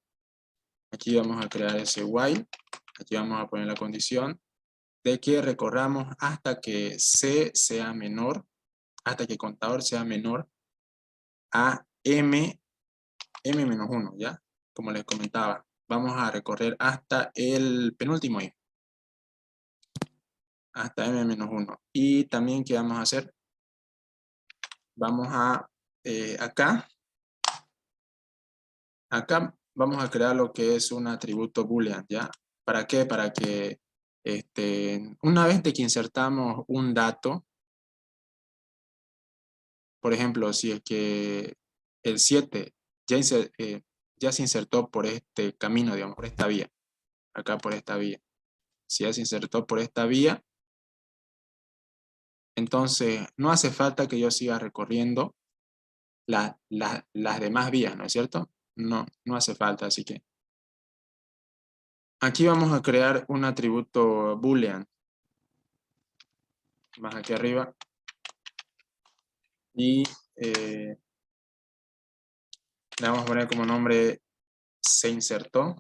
S1: Aquí vamos a crear ese while. Aquí vamos a poner la condición de que recorramos hasta que C sea menor, hasta que el contador sea menor a m-1, ¿ya? Como les comentaba, vamos a recorrer hasta el penúltimo hijo, hasta m-1. Y también, ¿qué vamos a hacer? Vamos a, acá vamos a crear lo que es un atributo boolean, ¿ya? ¿Para qué? Para que una vez de que insertamos un dato, por ejemplo, si es que el 7 ya se insertó por este camino, digamos, por esta vía, acá por esta vía. Si ya se insertó por esta vía, entonces no hace falta que yo siga recorriendo las demás vías, ¿no es cierto? No, no hace falta, así que aquí vamos a crear un atributo boolean, más aquí arriba, y le vamos a poner como nombre se insertó,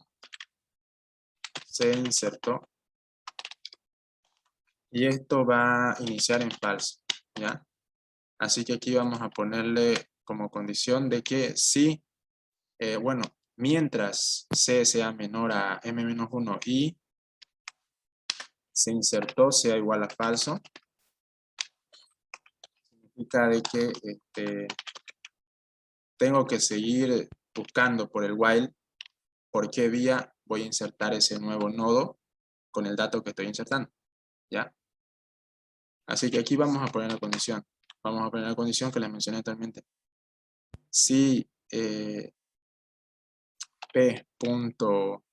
S1: y esto va a iniciar en falso, ¿ya? Así que aquí vamos a ponerle como condición de que si, bueno, mientras C sea menor a m-1 y se insertó sea igual a falso, significa de que tengo que seguir buscando por el while por qué vía voy a insertar ese nuevo nodo con el dato que estoy insertando, ¿ya? Así que aquí vamos a poner la condición. Vamos a poner la condición que les mencioné anteriormente. Si P punto,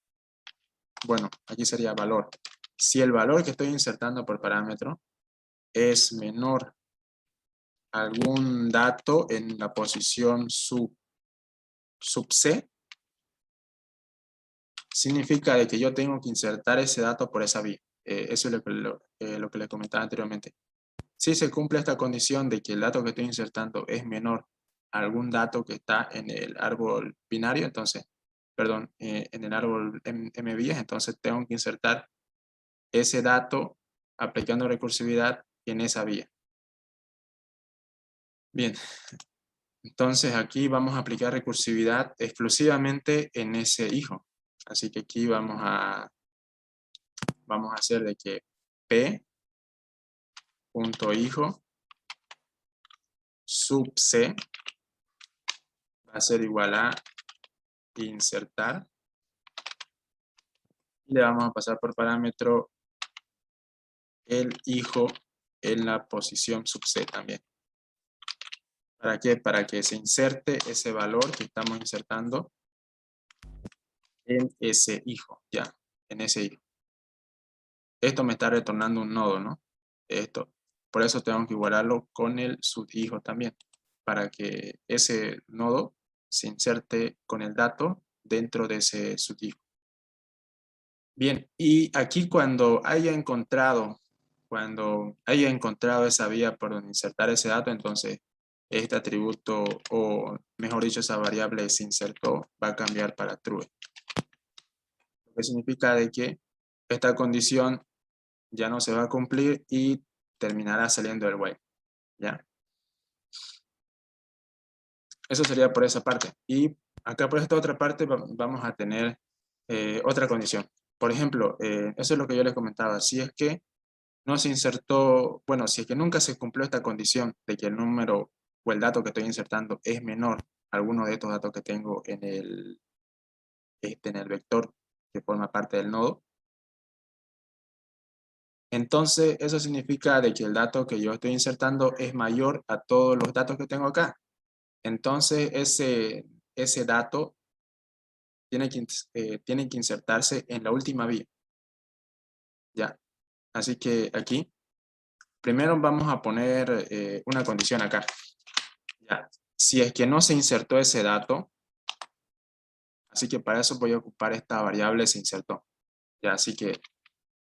S1: bueno, aquí sería valor. Si el valor que estoy insertando por parámetro es menor a algún dato en la posición sub C, significa de que yo tengo que insertar ese dato por esa vía. Eso es lo que les comentaba anteriormente. Si se cumple esta condición de que el dato que estoy insertando es menor a algún dato que está en el árbol binario, entonces, perdón, en el árbol m vías, entonces tengo que insertar ese dato aplicando recursividad en esa vía. Bien, entonces aquí vamos a aplicar recursividad exclusivamente en ese hijo. Así que aquí vamos a hacer de que P.hijo sub C va a ser igual a insertar. Y le vamos a pasar por parámetro el hijo en la posición sub C también. ¿Para qué? Para que se inserte ese valor que estamos insertando en ese hijo, ya, en ese hijo. Esto me está retornando un nodo, ¿no? Esto. Por eso tengo que igualarlo con el subhijo también, para que ese nodo se inserte con el dato dentro de ese subhijo. Bien, y aquí cuando haya encontrado esa vía por donde insertar ese dato, entonces este atributo, o mejor dicho, esa variable se insertó, va a cambiar para true. Lo que significa de que esta condición ya no se va a cumplir y terminará saliendo el while, ¿ya? Eso sería por esa parte. Y acá por esta otra parte vamos a tener otra condición. Por ejemplo, eso es lo que yo les comentaba. Si es que no se insertó, bueno, si es que nunca se cumplió esta condición de que el número o el dato que estoy insertando es menor a alguno de estos datos que tengo en el vector que forma parte del nodo, entonces eso significa de que el dato que yo estoy insertando es mayor a todos los datos que tengo acá. Entonces ese dato tiene que insertarse en la última vía. ¿Ya? Así que aquí, primero vamos a poner una condición acá. ¿Ya? Si es que no se insertó ese dato, así que para eso voy a ocupar esta variable se insertó. ¿Ya? Así que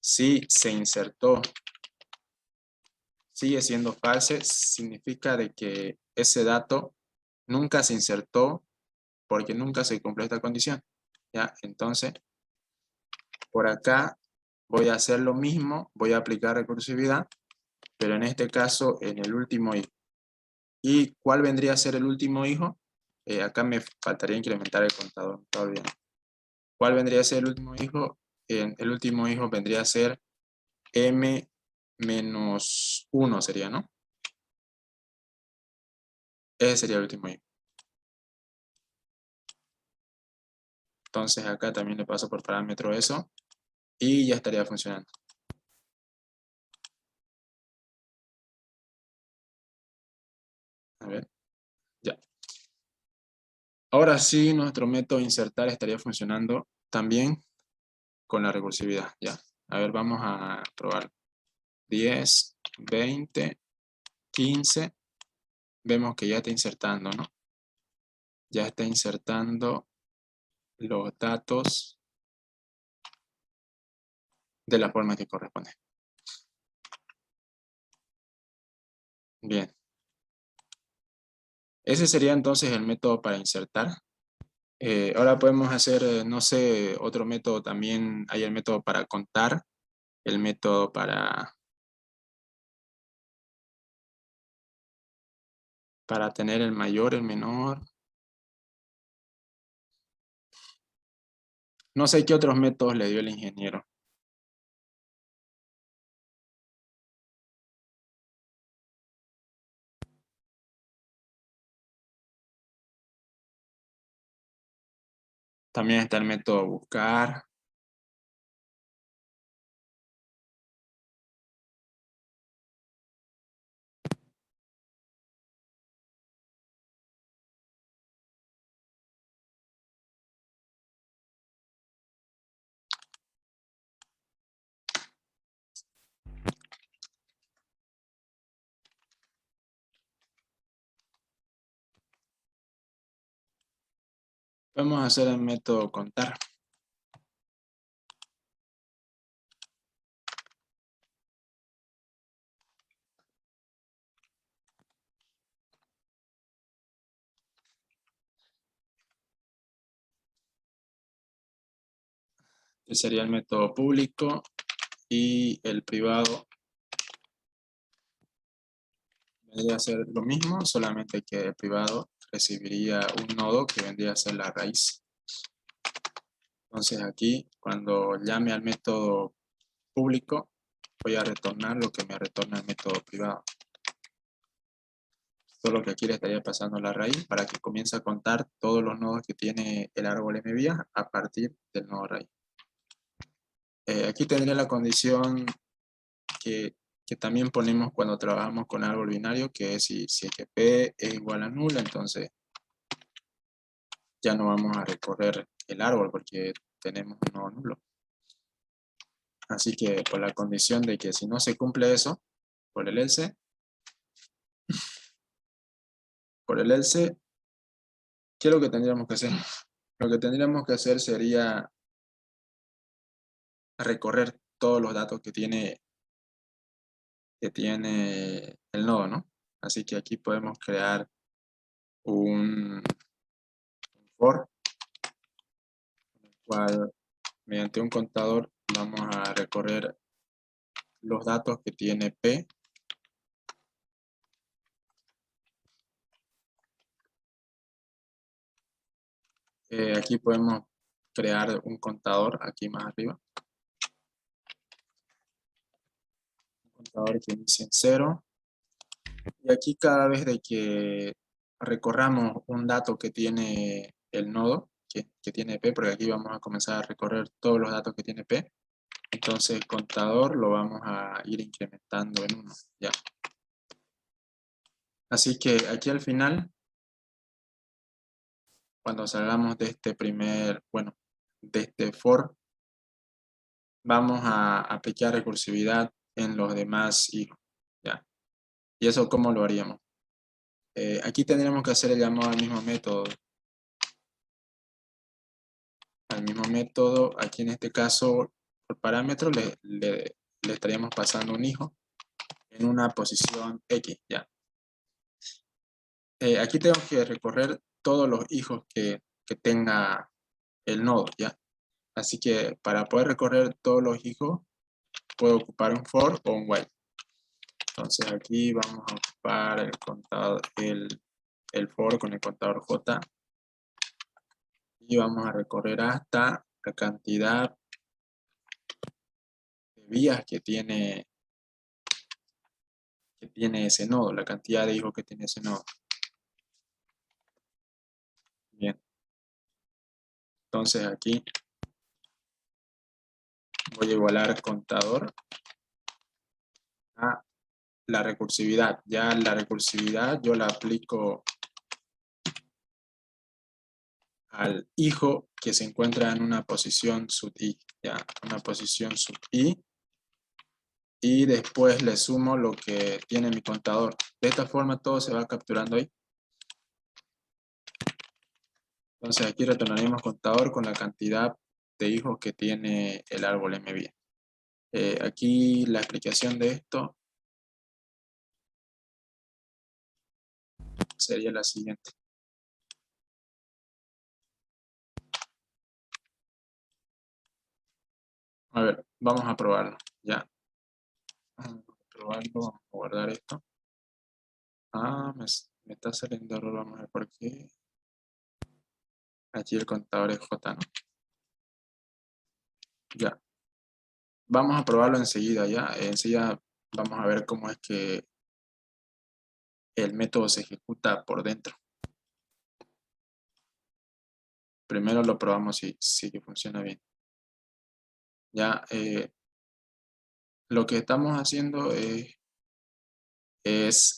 S1: si se insertó, sigue siendo false, significa de que ese dato nunca se insertó porque nunca se cumplió esta condición. ¿Ya? Entonces, por acá voy a hacer lo mismo, voy a aplicar recursividad, pero en este caso en el último hijo. ¿Y cuál vendría a ser el último hijo? Acá me faltaría incrementar el contador todavía. ¿Cuál vendría a ser el último hijo? El último hijo vendría a ser m menos 1 sería, ¿no? Ese sería el último hijo. Entonces acá también le paso por parámetro eso y ya estaría funcionando. A ver, ya. Ahora sí, nuestro método insertar estaría funcionando también con la recursividad, ya. A ver, vamos a probar. 10, 20, 15. Vemos que ya está insertando, ¿no? Ya está insertando los datos de la forma que corresponde. Bien. Ese sería entonces el método para insertar. Ahora podemos hacer, no sé, otro método también. Hay el método para contar, el método para tener el mayor, el menor. No sé qué otros métodos le dio el ingeniero. También está el método buscar. Podemos hacer el método contar. Que sería el método público y el privado vendría a ser lo mismo, solamente que el privado recibiría un nodo que vendría a ser la raíz. Entonces aquí, cuando llame al método público, voy a retornar lo que me retorna el método privado. Solo que aquí le estaría pasando la raíz para que comience a contar todos los nodos que tiene el árbol MVA a partir del nodo raíz. Aquí tendría la condición que también ponemos cuando trabajamos con árbol binario, que es si es que P es igual a nula, entonces ya no vamos a recorrer el árbol porque tenemos un nodo nulo. Así que por la condición de que si no se cumple eso, por el else, ¿qué es lo que tendríamos que hacer? Lo que tendríamos que hacer sería recorrer todos los datos que tiene el nodo, ¿no? Así que aquí podemos crear un for, en el cual mediante un contador vamos a recorrer los datos que tiene P Aquí podemos crear un contador aquí más arriba. Un contador que inicie en 0. Y aquí cada vez de que recorramos un dato que tiene el nodo, que tiene P, porque aquí vamos a comenzar a recorrer todos los datos que tiene P, entonces el contador lo vamos a ir incrementando en 1, ya. Así que aquí al final, cuando salgamos de este de este for, vamos a aplicar recursividad en los demás hijos, ya. ¿Y eso cómo lo haríamos? Aquí tendríamos que hacer el llamado al mismo método. Aquí en este caso, por parámetro, le estaríamos pasando un hijo en una posición X, ya. Aquí tengo que recorrer todos los hijos que tenga el nodo, ya. Así que para poder recorrer todos los hijos, puedo ocupar un for o un while. Entonces aquí vamos a ocupar el contador, el for con el contador J. Y vamos a recorrer hasta la cantidad de vías que tiene ese nodo, la cantidad de hijos que tiene ese nodo. Bien. Entonces aquí voy a igualar contador a la recursividad. Ya la recursividad yo la aplico al hijo que se encuentra en una posición sub i, ya, una posición sub i, y después le sumo lo que tiene mi contador. De esta forma todo se va capturando ahí. Entonces aquí retornaremos contador con la cantidad de hijos que tiene el árbol MB. Aquí la explicación de esto sería la siguiente. A ver, vamos a probarlo. Ya. Vamos a probarlo, vamos a guardar esto. Me está saliendo error, vamos a ver por qué. Aquí el contador es J, ¿no? Ya. Vamos a probarlo enseguida, ya. Enseguida vamos a ver cómo es que el método se ejecuta por dentro. Primero lo probamos si que funciona bien. Ya, lo que estamos haciendo es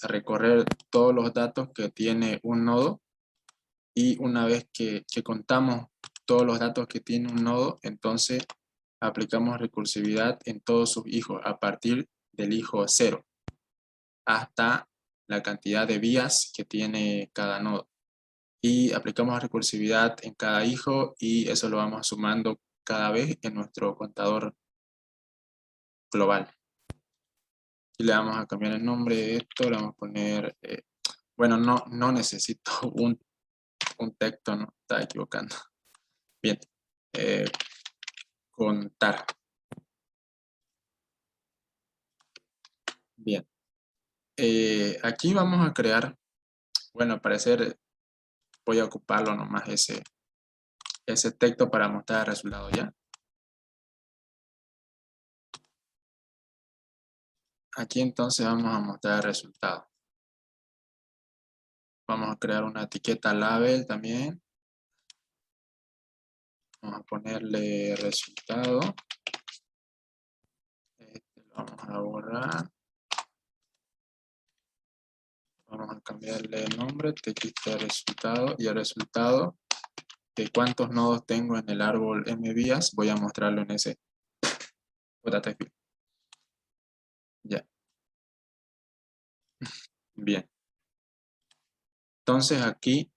S1: recorrer todos los datos que tiene un nodo, y una vez que contamos todos los datos que tiene un nodo, entonces aplicamos recursividad en todos sus hijos a partir del hijo 0 hasta la cantidad de vías que tiene cada nodo. Y aplicamos recursividad en cada hijo y eso lo vamos sumando cada vez en nuestro contador global. Y le vamos a cambiar el nombre de esto, le vamos a poner, bueno, no necesito un texto, no, está equivocando. Bien, contar. Bien, aquí vamos a crear, bueno, al parecer voy a ocuparlo nomás ese texto para mostrar el resultado, ¿ya? Aquí entonces vamos a mostrar el resultado. Vamos a crear una etiqueta label también. Vamos a ponerle resultado. Este lo vamos a borrar. Vamos a cambiarle el nombre, txt resultado, y el resultado de cuántos nodos tengo en el árbol mvías, voy a mostrarlo en ese JTFIL. Ya. Bien. Entonces aquí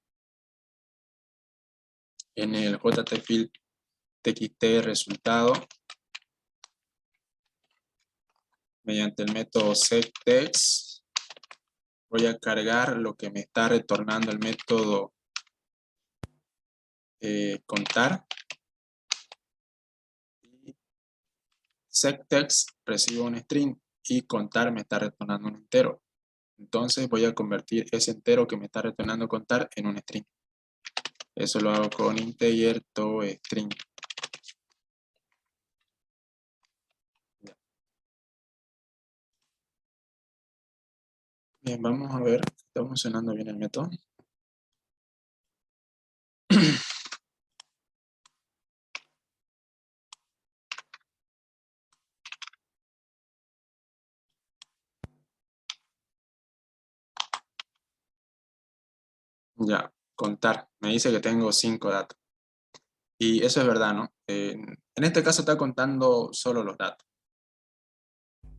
S1: en el JTFIL txt resultado, mediante el método setText, voy a cargar lo que me está retornando el método contar. Y setText recibe un string y contar me está retornando un entero. Entonces voy a convertir ese entero que me está retornando contar en un string. Eso lo hago con integer toString. Bien, vamos a ver si está funcionando bien el método. Ya, contar. Me dice que tengo 5 datos. Y eso es verdad, ¿no? En este caso está contando solo los datos.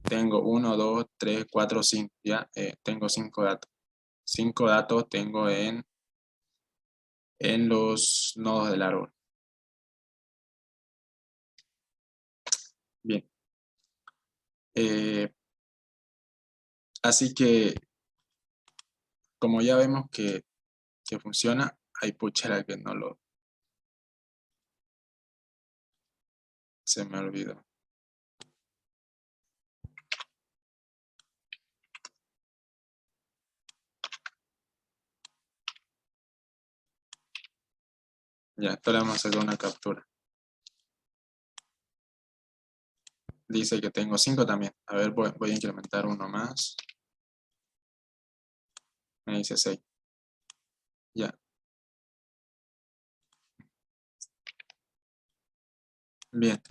S1: Tengo 1, 2, 3, 4, 5. Ya, tengo 5 datos. 5 datos tengo en los nodos del árbol. Bien. Así que, como ya vemos que funciona, hay puchera que no lo... Se me olvidó. Ya, esto le vamos a hacer una captura. Dice que tengo 5 también. A ver, voy a incrementar uno más. Me dice 6. Ya. Bien.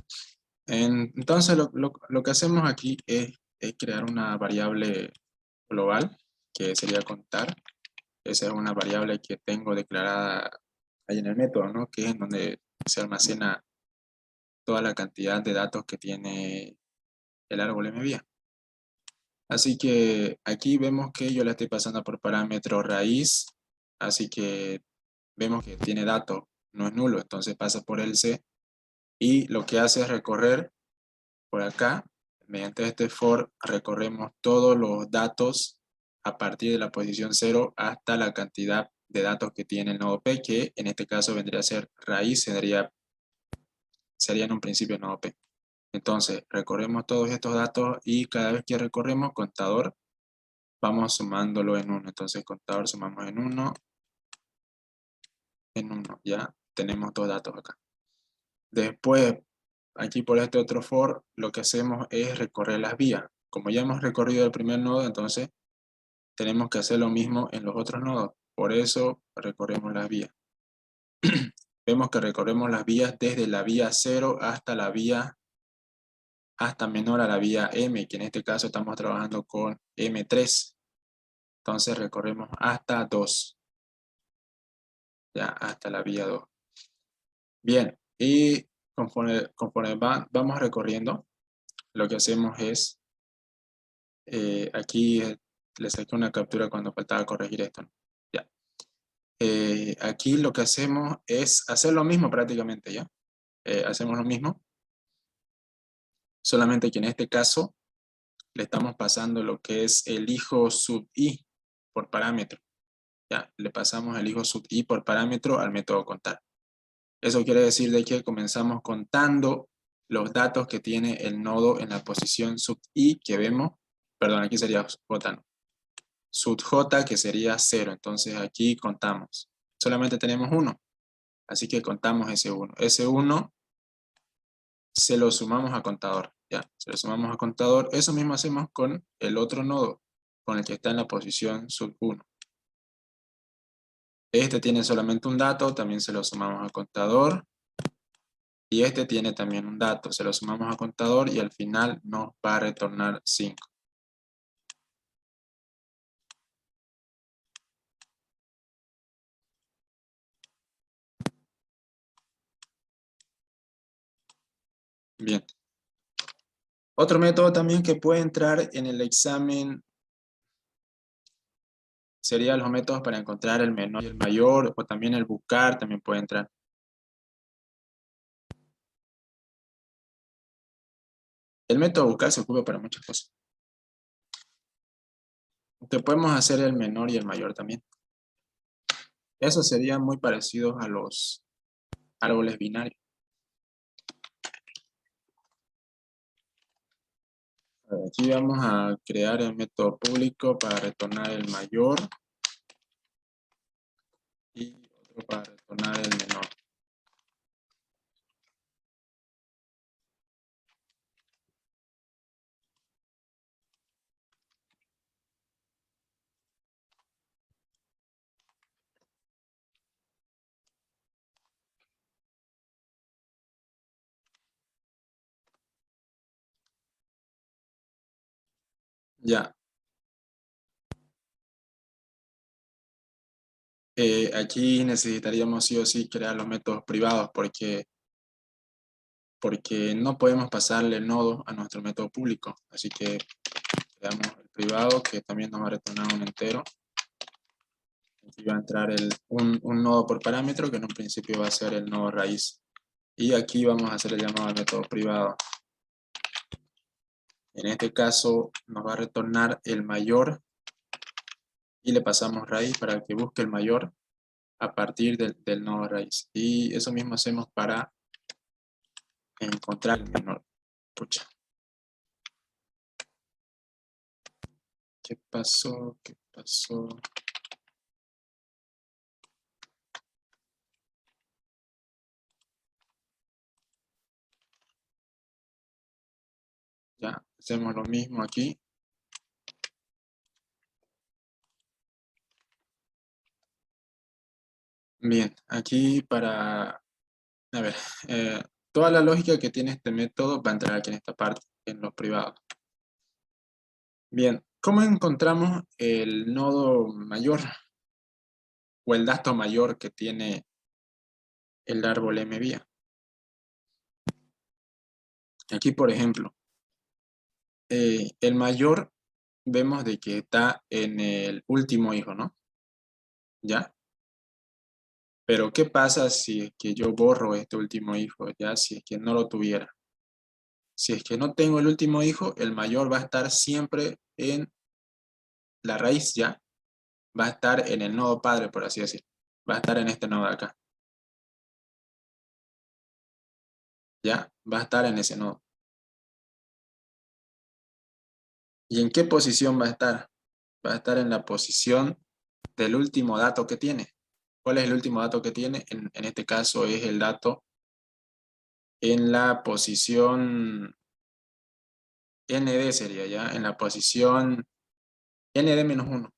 S1: Entonces lo que hacemos aquí es crear una variable global, que sería contar. Esa es una variable que tengo declarada ahí en el método, ¿no? Que es en donde se almacena toda la cantidad de datos que tiene el árbol MVA. Así que aquí vemos que yo la estoy pasando por parámetro raíz, así que vemos que tiene datos, no es nulo, entonces pasa por el C y lo que hace es recorrer por acá. Mediante este for recorremos todos los datos a partir de la posición 0 hasta la cantidad de datos que tiene el nodo P, que en este caso vendría a ser raíz, sería en un principio el nodo P. Entonces recorremos todos estos datos y cada vez que recorremos contador, vamos sumándolo en 1. Entonces contador sumamos en 1, ya tenemos 2 datos acá. Después, aquí por este otro for, lo que hacemos es recorrer las vías. Como ya hemos recorrido el primer nodo, entonces tenemos que hacer lo mismo en los otros nodos. Por eso recorremos las vías. Vemos que recorremos las vías desde la vía 0 hasta la vía hasta menor a la vía M, que en este caso estamos trabajando con M3. Entonces recorremos hasta 2. Ya, hasta la vía 2. Bien, y conforme vamos recorriendo, lo que hacemos es, aquí le saqué una captura cuando faltaba corregir esto, ¿no? Ya. Aquí lo que hacemos es hacer lo mismo prácticamente, ¿ya? Hacemos lo mismo, solamente que en este caso le estamos pasando lo que es el hijo sub i por parámetro. Ya, le pasamos el hijo sub i por parámetro al método contar. Eso quiere decir de que comenzamos contando los datos que tiene el nodo en la posición sub i que vemos, perdón, aquí sería j, ¿no? Sub j que sería 0, entonces aquí contamos. Solamente tenemos 1, así que contamos ese 1. Ese 1 se lo sumamos a contador, ya, se lo sumamos a contador. Eso mismo hacemos con el otro nodo, con el que está en la posición sub 1. Este tiene solamente un dato, también se lo sumamos a contador. Y este tiene también un dato, se lo sumamos a contador y al final nos va a retornar 5. Bien. Otro método también que puede entrar en el examen serían los métodos para encontrar el menor y el mayor, o también el buscar también puede entrar. El método buscar se ocupa para muchas cosas. Que podemos hacer el menor y el mayor también. Eso sería muy parecidos a los árboles binarios. Aquí vamos a crear el método público para retornar el mayor y otro para retornar el menor. Ya. Aquí necesitaríamos sí o sí crear los métodos privados porque no podemos pasarle el nodo a nuestro método público. Así que creamos el privado que también nos va a retornar un entero. Aquí va a entrar un nodo por parámetro que en un principio va a ser el nodo raíz. Y aquí vamos a hacer el llamado al método privado. En este caso nos va a retornar el mayor y le pasamos raíz para que busque el mayor a partir del nodo raíz. Y eso mismo hacemos para encontrar el menor. Pucha. ¿Qué pasó? ¿Qué pasó? Ya, hacemos lo mismo aquí. Bien, aquí para, a ver, toda la lógica que tiene este método va a entrar aquí en esta parte, en los privados. Bien, ¿cómo encontramos el nodo mayor o el dato mayor que tiene el árbol M vía? Aquí, por ejemplo, el mayor vemos de que está en el último hijo, ¿no? ¿Ya? Pero ¿qué pasa si es que yo borro este último hijo, ya? Si es que no lo tuviera. Si es que no tengo el último hijo, el mayor va a estar siempre en la raíz, ¿ya? Va a estar en el nodo padre, por así decir. Va a estar en este nodo de acá. ¿Ya? Va a estar en ese nodo. ¿Y en qué posición va a estar? Va a estar en la posición del último dato que tiene. ¿Cuál es el último dato que tiene? En este caso es el dato en la posición ND sería, ¿ya? En la posición ND-1.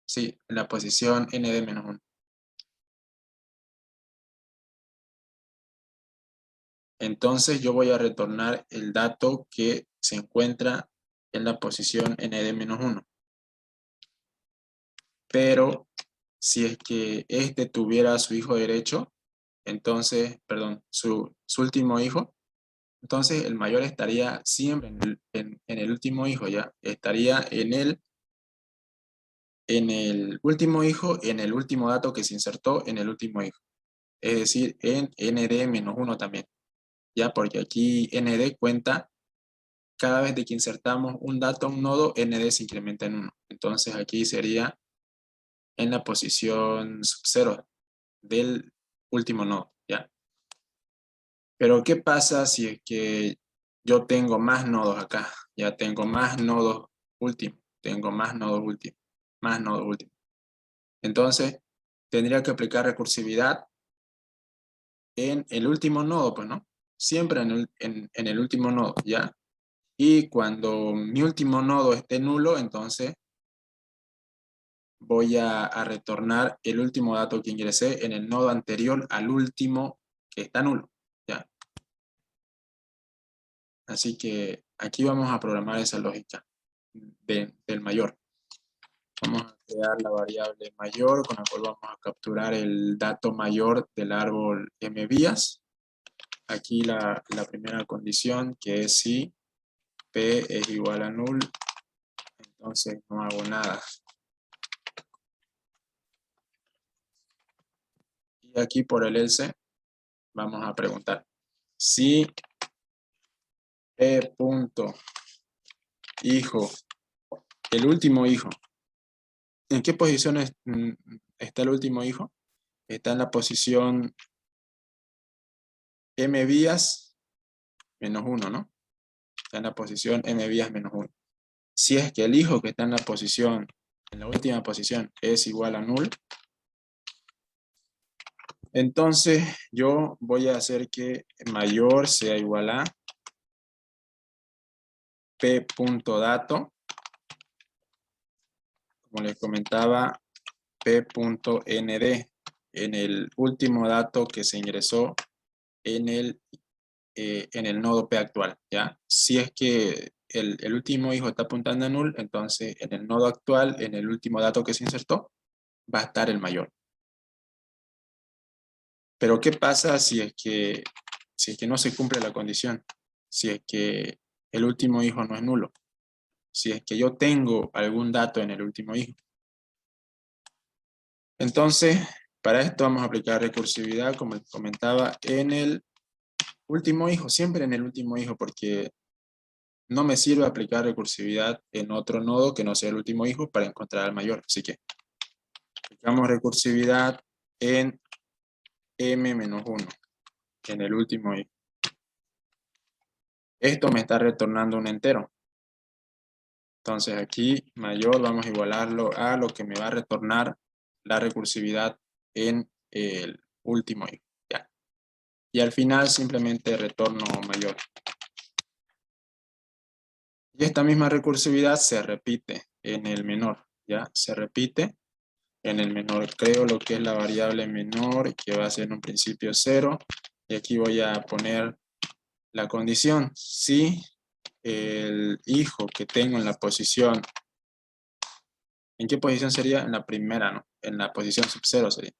S1: Sí, en la posición ND-1. Entonces yo voy a retornar el dato que se encuentra en la posición ND-1. Pero si es que este tuviera a su hijo derecho, entonces, perdón, su último hijo, entonces el mayor estaría siempre en el último hijo, ¿ya? Estaría en el último hijo, en el último dato que se insertó en el último hijo. Es decir, en ND-1 también, ¿ya? Porque aquí ND cuenta cada vez de que insertamos un dato a un nodo, ND se incrementa en 1. Entonces aquí sería en la posición sub 0 del último nodo, ¿ya? Pero ¿qué pasa si es que yo tengo más nodos acá? Ya tengo más nodos últimos, tengo más nodos últimos, más nodos últimos. Entonces, tendría que aplicar recursividad en el último nodo, pues, ¿no? Siempre en el último nodo, ¿ya? Y cuando mi último nodo esté nulo, entonces voy a retornar el último dato que ingresé en el nodo anterior al último que está nulo, ¿ya? Así que aquí vamos a programar esa lógica del mayor. Vamos a crear la variable mayor con la cual vamos a capturar el dato mayor del árbol mvías. Aquí la primera condición que es si p es igual a null, entonces no hago nada. Y aquí por el else vamos a preguntar si p punto hijo, el último hijo, ¿en qué posición está el último hijo? Está en la posición mvías menos 1, ¿no? Está en la posición mvías menos 1. Si es que el hijo que está en la última posición, es igual a null, entonces yo voy a hacer que mayor sea igual a p.dato, como les comentaba, p.nd, en el último dato que se ingresó en el nodo P actual, ¿ya? Si es que el último hijo está apuntando a null, entonces en el nodo actual, en el último dato que se insertó, va a estar el mayor. Pero ¿qué pasa si es que no se cumple la condición? Si es que el último hijo no es nulo. Si es que yo tengo algún dato en el último hijo. Entonces, para esto vamos a aplicar recursividad, como les comentaba, en el último hijo, siempre en el último hijo, porque no me sirve aplicar recursividad en otro nodo que no sea el último hijo para encontrar al mayor. Así que aplicamos recursividad en m-1, en el último hijo. Esto me está retornando un entero. Entonces aquí mayor vamos a igualarlo a lo que me va a retornar la recursividad en el último hijo. Ya. Y al final simplemente retorno mayor. Y esta misma recursividad se repite en el menor. Ya, se repite en el menor. Creo lo que es la variable menor, que va a ser en un principio 0. Y aquí voy a poner la condición. Si el hijo que tengo en la posición, ¿en qué posición sería? En la primera, ¿no? En la posición sub 0 sería.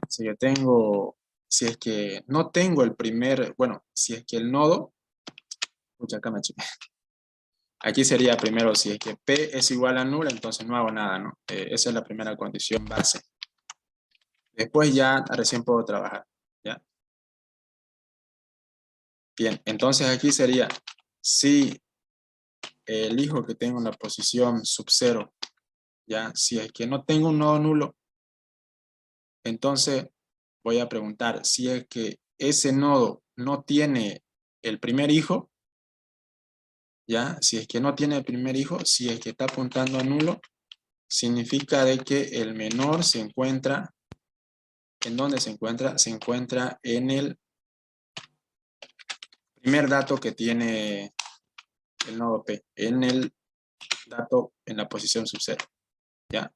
S1: Si yo tengo, si es que no tengo el primer, bueno, si es que el nodo, escucha, acá me eché. Aquí sería primero, si es que P es igual a null, entonces no hago nada, ¿no? Esa es la primera condición base. Después ya recién puedo trabajar, ¿ya? Bien, entonces aquí sería, si el hijo que tengo en la posición sub 0, ¿ya? Si es que no tengo un nodo nulo, entonces voy a preguntar, si es que ese nodo no tiene el primer hijo, ¿ya? Si es que no tiene el primer hijo, si es que está apuntando a nulo, significa de que el menor se encuentra, ¿en dónde se encuentra? Se encuentra en el primer dato que tiene el nodo P, en el dato en la posición sub 0, ¿ya?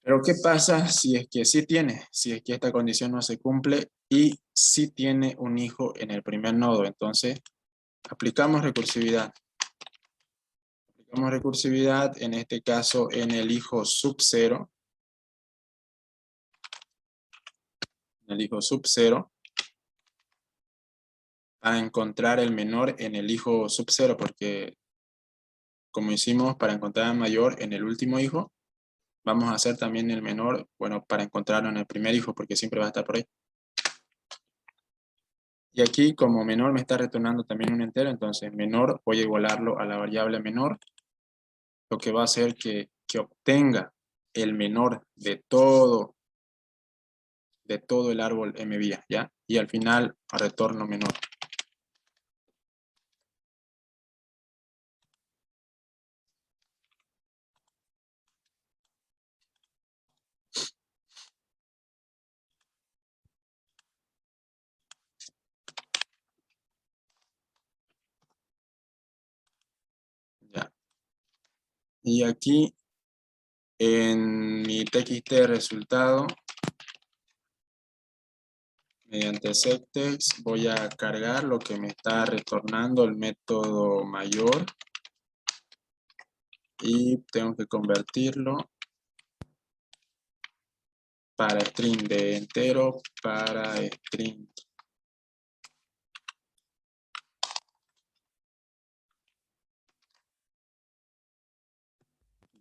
S1: Pero ¿qué pasa si es que sí tiene? Si es que esta condición no se cumple y sí tiene un hijo en el primer nodo. Entonces, aplicamos recursividad. Aplicamos recursividad, en este caso, en el hijo sub 0. En el hijo sub 0. A encontrar el menor en el hijo sub 0, porque como hicimos para encontrar el mayor en el último hijo, vamos a hacer también el menor, bueno, para encontrarlo en el primer hijo, porque siempre va a estar por ahí. Y aquí, como menor me está retornando también un entero, entonces menor voy a igualarlo a la variable menor, lo que va a hacer que obtenga el menor de todo el árbol m vía, ¿ya? Y al final retorno menor. ¿Ya? Y aquí en mi txt resultado, mediante sectex voy a cargar lo que me está retornando el método mayor y tengo que convertirlo para string de entero para string.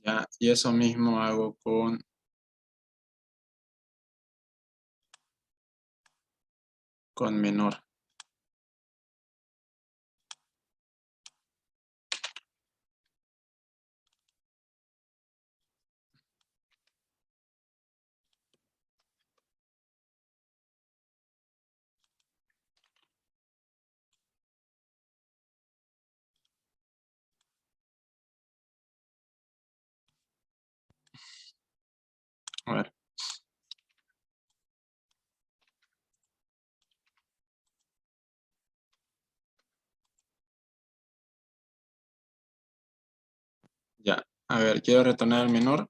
S1: ¿Ya? Y eso mismo hago con menor. A ver. Ya, a ver, quiero retornar el menor.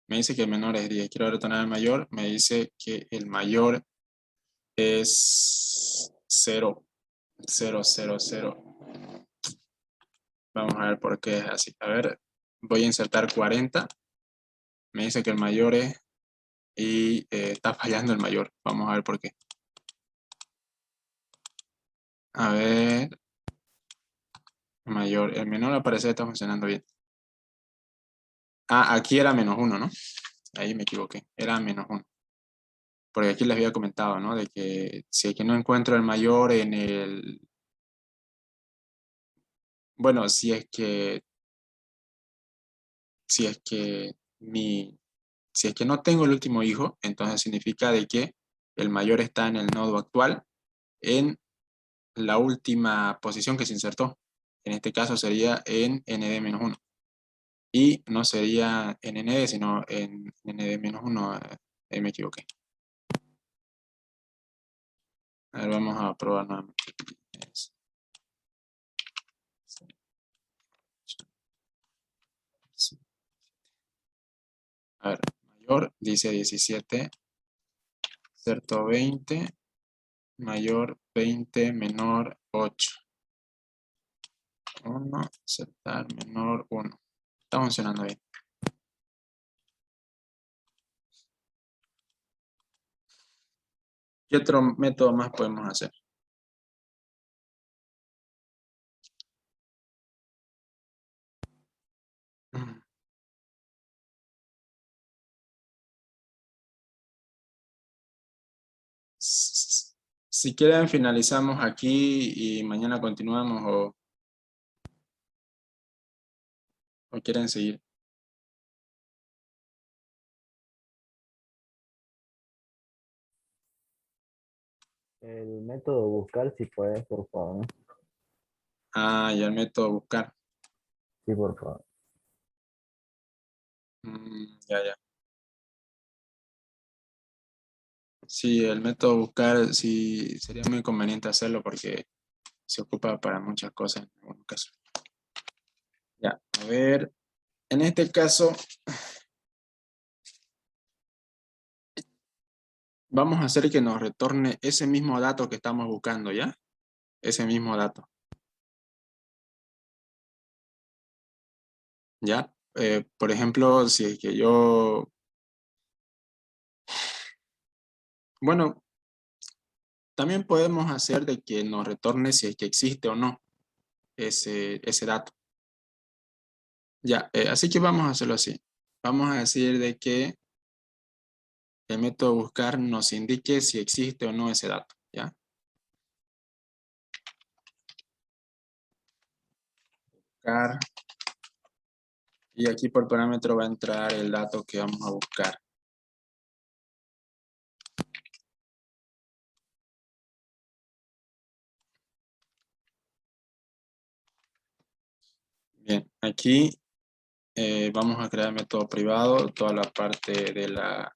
S1: Me dice que el menor es 10. Quiero retornar el mayor. Me dice que el mayor es 0. 0, 0, 0. Vamos a ver por qué es así. A ver, voy a insertar 40. Me dice que el mayor es... Y está fallando el mayor. Vamos a ver por qué. A ver, mayor. El menor al parecer está funcionando bien. Ah, aquí era -1, ¿no? Ahí me equivoqué. Era -1. Porque aquí les había comentado, ¿no? De que si es que no encuentro el mayor en el... Bueno, si es que si es que no tengo el último hijo, entonces significa de que el mayor está en el nodo actual en la última posición que se insertó. En este caso sería en nd-1. Y no sería en nd, sino en nd-1. Me equivoqué. A ver, vamos a probar nuevamente. A ver, mayor dice 17, inserto 20, mayor 20, menor 8. 1, insertar menor 1. Está funcionando bien. ¿Qué otro método más podemos hacer? Si quieren finalizamos aquí y mañana continuamos o quieren seguir.
S2: El método buscar, si puedes, por favor.
S1: Ah, y el método buscar.
S2: Sí, por favor.
S1: Ya, ya. Sí, el método buscar sí sería muy conveniente hacerlo porque se ocupa para muchas cosas en algunos casos. Ya, a ver, en este caso vamos a hacer que nos retorne ese mismo dato que estamos buscando, ¿ya? Ese mismo dato. ¿Ya? Por ejemplo, si es que yo... Bueno, también podemos hacer de que nos retorne si es que existe o no ese dato. Ya, así que vamos a hacerlo así. Vamos a decir de que el método buscar nos indique si existe o no ese dato, ¿ya? Buscar. Y aquí por parámetro va a entrar el dato que vamos a buscar. Bien, aquí vamos a crear el método privado, toda la parte de la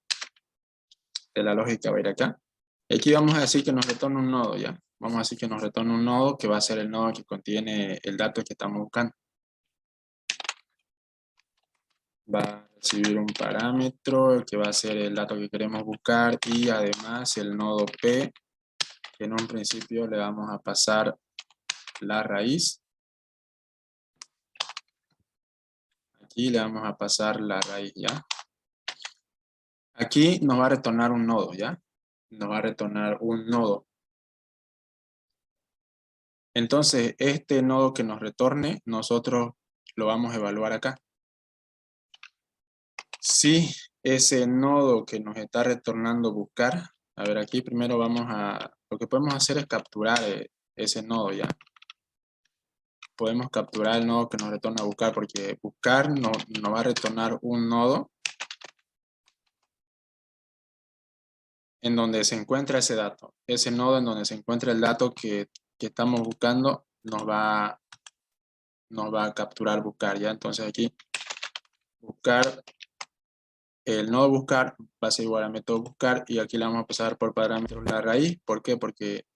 S1: lógica va a ir acá. Aquí vamos a decir que nos retorna un nodo, ¿ya? Vamos a decir que nos retorna un nodo que va a ser el nodo que contiene el dato que estamos buscando. Va a recibir un parámetro que va a ser el dato que queremos buscar y además el nodo P, que en un principio le vamos a pasar la raíz. Aquí le vamos a pasar la raíz, ¿ya? Aquí nos va a retornar un nodo, ¿ya? Nos va a retornar un nodo. Entonces, este nodo que nos retorne, nosotros lo vamos a evaluar acá. Si ese nodo que nos está retornando buscar, a ver, aquí primero lo que podemos hacer es capturar ese nodo, ¿ya? Podemos capturar el nodo que nos retorna buscar, porque buscar nos va a retornar un nodo en donde se encuentra ese dato. Ese nodo en donde se encuentra el dato que estamos buscando nos va a capturar buscar, ¿ya? Entonces aquí buscar, el nodo buscar va a ser igual al método buscar y aquí le vamos a pasar por parámetros la raíz. ¿Por qué? Porque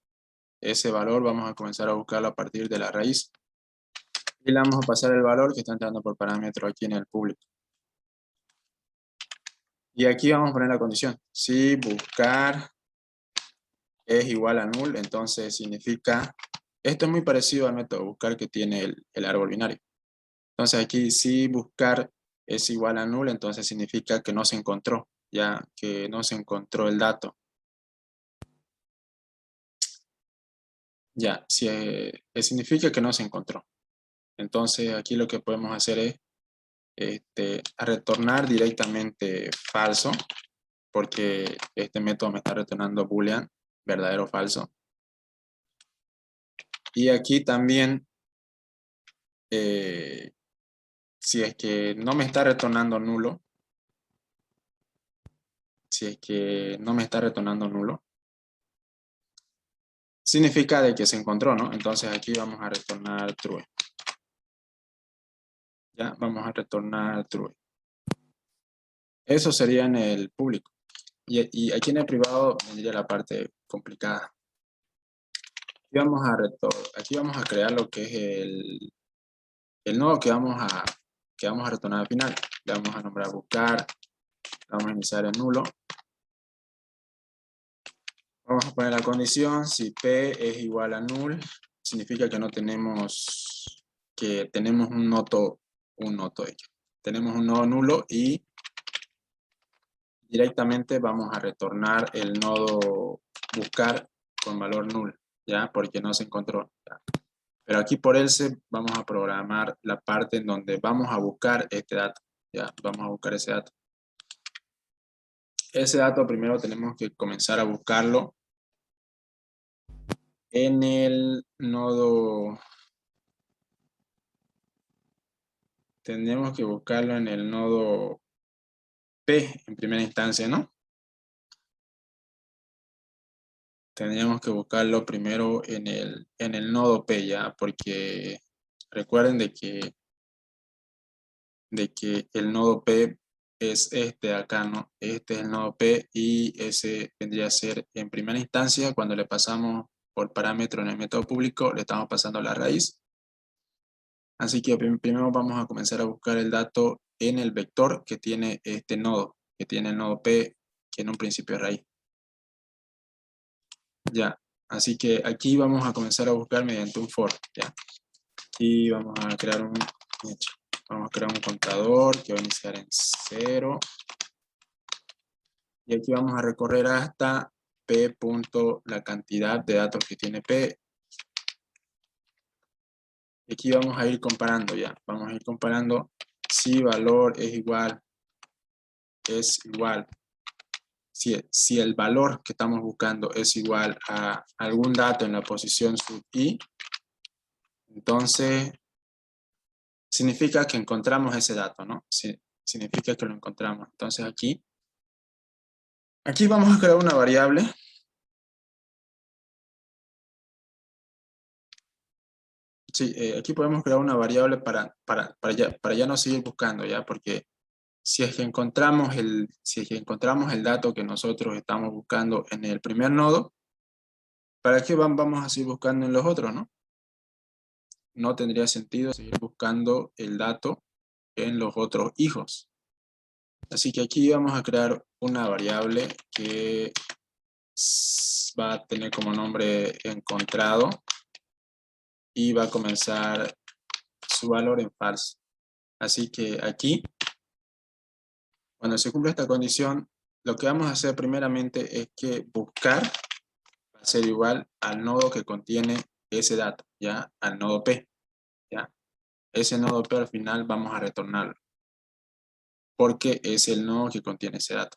S1: ese valor vamos a comenzar a buscarlo a partir de la raíz. Y le vamos a pasar el valor que está entrando por parámetro aquí en el público. Y aquí vamos a poner la condición. Si buscar es igual a null, entonces significa... Esto es muy parecido al método buscar que tiene el árbol binario. Entonces aquí si buscar es igual a null, entonces significa que no se encontró, ya que no se encontró el dato. Ya, si, significa que no se encontró. Entonces aquí lo que podemos hacer es retornar directamente falso, porque este método me está retornando boolean, verdadero o falso. Y aquí también, si es que no me está retornando nulo, significa de que se encontró, ¿no? Entonces aquí vamos a retornar true. Ya, vamos a retornar true. Eso sería en el público. Y aquí en el privado vendría la parte complicada. Aquí vamos a crear lo que es el nodo que vamos a retornar al final. Le vamos a nombrar buscar, vamos a iniciar en nulo. Vamos a poner la condición, si P es igual a null, significa que tenemos un nodo tenemos un nodo nulo y directamente vamos a retornar el nodo buscar con valor null, ¿ya? Porque no se encontró, ¿ya? Pero aquí por else vamos a programar la parte en donde vamos a buscar este dato, ¿ya? Vamos a buscar ese dato. Ese dato primero tenemos que comenzar a buscarlo en el nodo. Tendremos que buscarlo en el nodo P en primera instancia, ¿no? Tendríamos que buscarlo primero en el nodo P, ya, porque recuerden de que el nodo P es este de acá, ¿no? Este es el nodo P y ese vendría a ser en primera instancia cuando le pasamos por parámetro en el método público, le estamos pasando la raíz. Así que primero vamos a comenzar a buscar el dato en el vector que tiene este nodo, que tiene el nodo P, que en un principio es raíz. Ya, así que aquí vamos a comenzar a buscar mediante un for, ya. Y vamos a crear un contador que va a iniciar en 0. Y aquí vamos a recorrer hasta P punto la cantidad de datos que tiene P. Y aquí vamos a ir comparando ya. Vamos a ir comparando si valor es igual. Si el valor que estamos buscando es igual a algún dato en la posición sub i, entonces significa que encontramos ese dato, ¿no? Significa que lo encontramos. Entonces aquí vamos a crear una variable. Sí, aquí podemos crear una variable para ya no seguir buscando, ¿ya? Porque si es que encontramos el dato que nosotros estamos buscando en el primer nodo, ¿para qué vamos a seguir buscando en los otros, no? No tendría sentido seguir buscando el dato en los otros hijos. Así que aquí vamos a crear una variable que va a tener como nombre encontrado y va a comenzar su valor en false. Así que aquí, cuando se cumpla esta condición, lo que vamos a hacer primeramente es que buscar va a ser igual al nodo que contiene ese dato, ¿ya? Al nodo P, ¿ya? Ese nodo P al final vamos a retornarlo, porque es el nodo que contiene ese dato.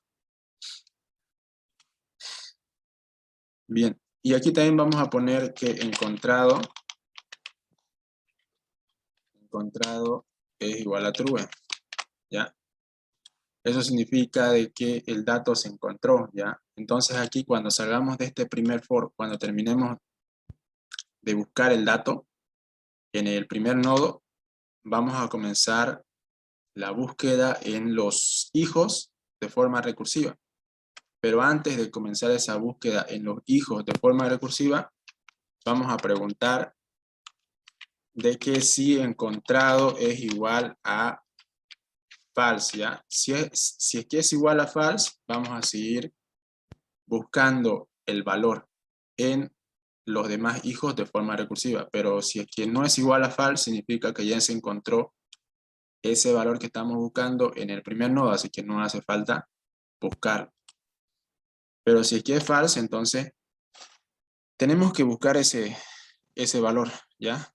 S1: Bien, y aquí también vamos a poner que encontrado es igual a true, ¿ya? Eso significa de que el dato se encontró, ¿ya? Entonces aquí cuando salgamos de este primer for, cuando terminemos de buscar el dato en el primer nodo, vamos a comenzar la búsqueda en los hijos de forma recursiva. Pero antes de comenzar esa búsqueda en los hijos de forma recursiva, vamos a preguntar de que si encontrado es igual a false, ¿ya? Si es que es igual a false, vamos a seguir buscando el valor en los demás hijos de forma recursiva, pero si es que no es igual a false, significa que ya se encontró ese valor que estamos buscando en el primer nodo, así que no hace falta buscar. Pero si es que es false, entonces tenemos que buscar ese valor, ¿ya?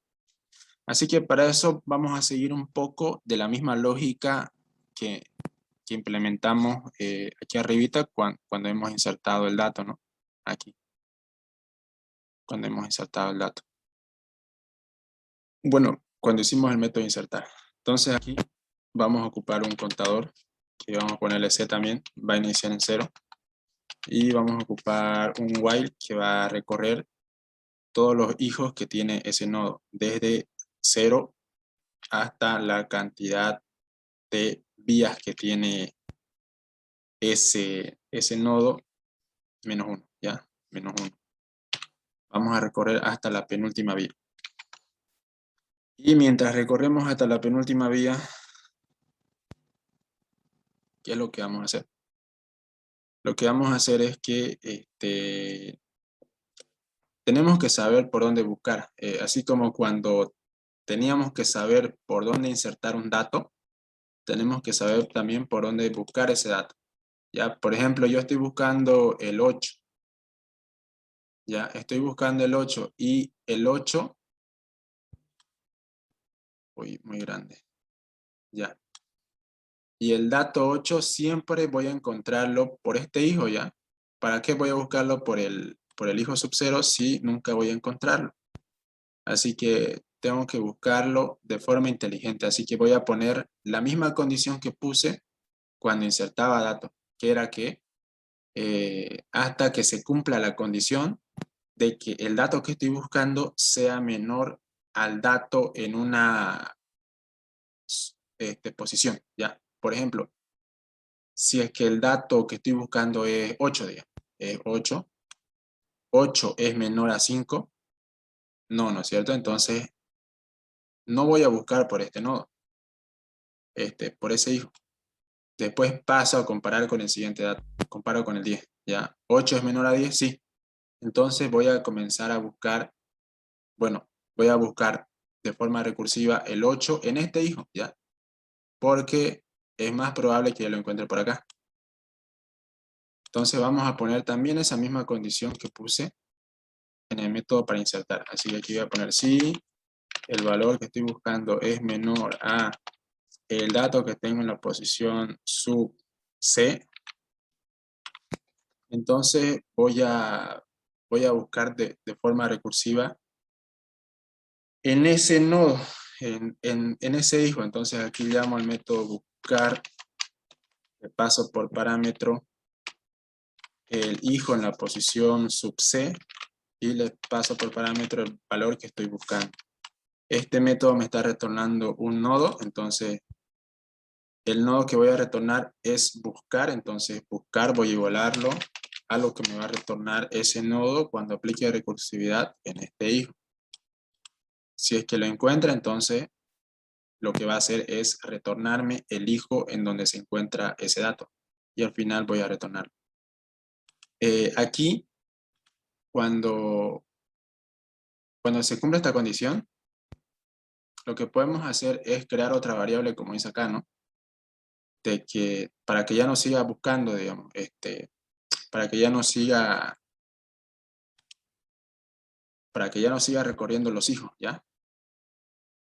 S1: Así que para eso vamos a seguir un poco de la misma lógica que implementamos aquí arribita cuando hemos insertado el dato, ¿no? Aquí, cuando hemos insertado el dato. Bueno, cuando hicimos el método de insertar. Entonces aquí vamos a ocupar un contador, que vamos a ponerle C también, va a iniciar en 0. Y vamos a ocupar un while que va a recorrer todos los hijos que tiene ese nodo, desde 0 hasta la cantidad de vías que tiene ese nodo, menos 1, ¿ya? Menos 1. Vamos a recorrer hasta la penúltima vía. Y mientras recorremos hasta la penúltima vía, ¿qué es lo que vamos a hacer? Lo que vamos a hacer es que tenemos que saber por dónde buscar. Así como cuando teníamos que saber por dónde insertar un dato, tenemos que saber también por dónde buscar ese dato. Ya, por ejemplo, yo estoy buscando el 8. Ya, estoy buscando el 8 y el 8, uy, muy grande. Ya. Y el dato 8 siempre voy a encontrarlo por este hijo, ¿ya? ¿Para qué voy a buscarlo por el hijo sub 0 si nunca voy a encontrarlo? Así que tengo que buscarlo de forma inteligente. Así que voy a poner la misma condición que puse cuando insertaba datos, que era que hasta que se cumpla la condición de que el dato que estoy buscando sea menor al dato en una posición, ¿ya? Por ejemplo, si es que el dato que estoy buscando es 8, digamos, es 8, 8 es menor a 5, no, ¿no es cierto? Entonces, no voy a buscar por este nodo, por ese hijo. Después paso a comparar con el siguiente dato, comparo con el 10, ¿ya? 8 es menor a 10, sí. Entonces voy a comenzar a buscar, bueno, voy a buscar de forma recursiva el 8 en este hijo, ¿ya? Porque es más probable que lo encuentre por acá. Entonces vamos a poner también esa misma condición que puse en el método para insertar. Así que aquí voy a poner si el valor que estoy buscando es menor a el dato que tengo en la posición sub C, entonces voy a buscar de forma recursiva en ese nodo, en ese hijo. Entonces aquí llamo al método buscar, le paso por parámetro el hijo en la posición sub C y le paso por parámetro el valor que estoy buscando. Este método me está retornando un nodo, entonces el nodo que voy a retornar es buscar, entonces buscar voy a igualarlo a lo que me va a retornar ese nodo cuando aplique recursividad en este hijo. Si es que lo encuentra, entonces lo que va a hacer es retornarme el hijo en donde se encuentra ese dato. Y al final voy a retornarlo. Aquí, cuando se cumple esta condición, lo que podemos hacer es crear otra variable, como dice acá, ¿no? De que para que ya no siga buscando, digamos, para que ya no siga recorriendo los hijos, ¿ya?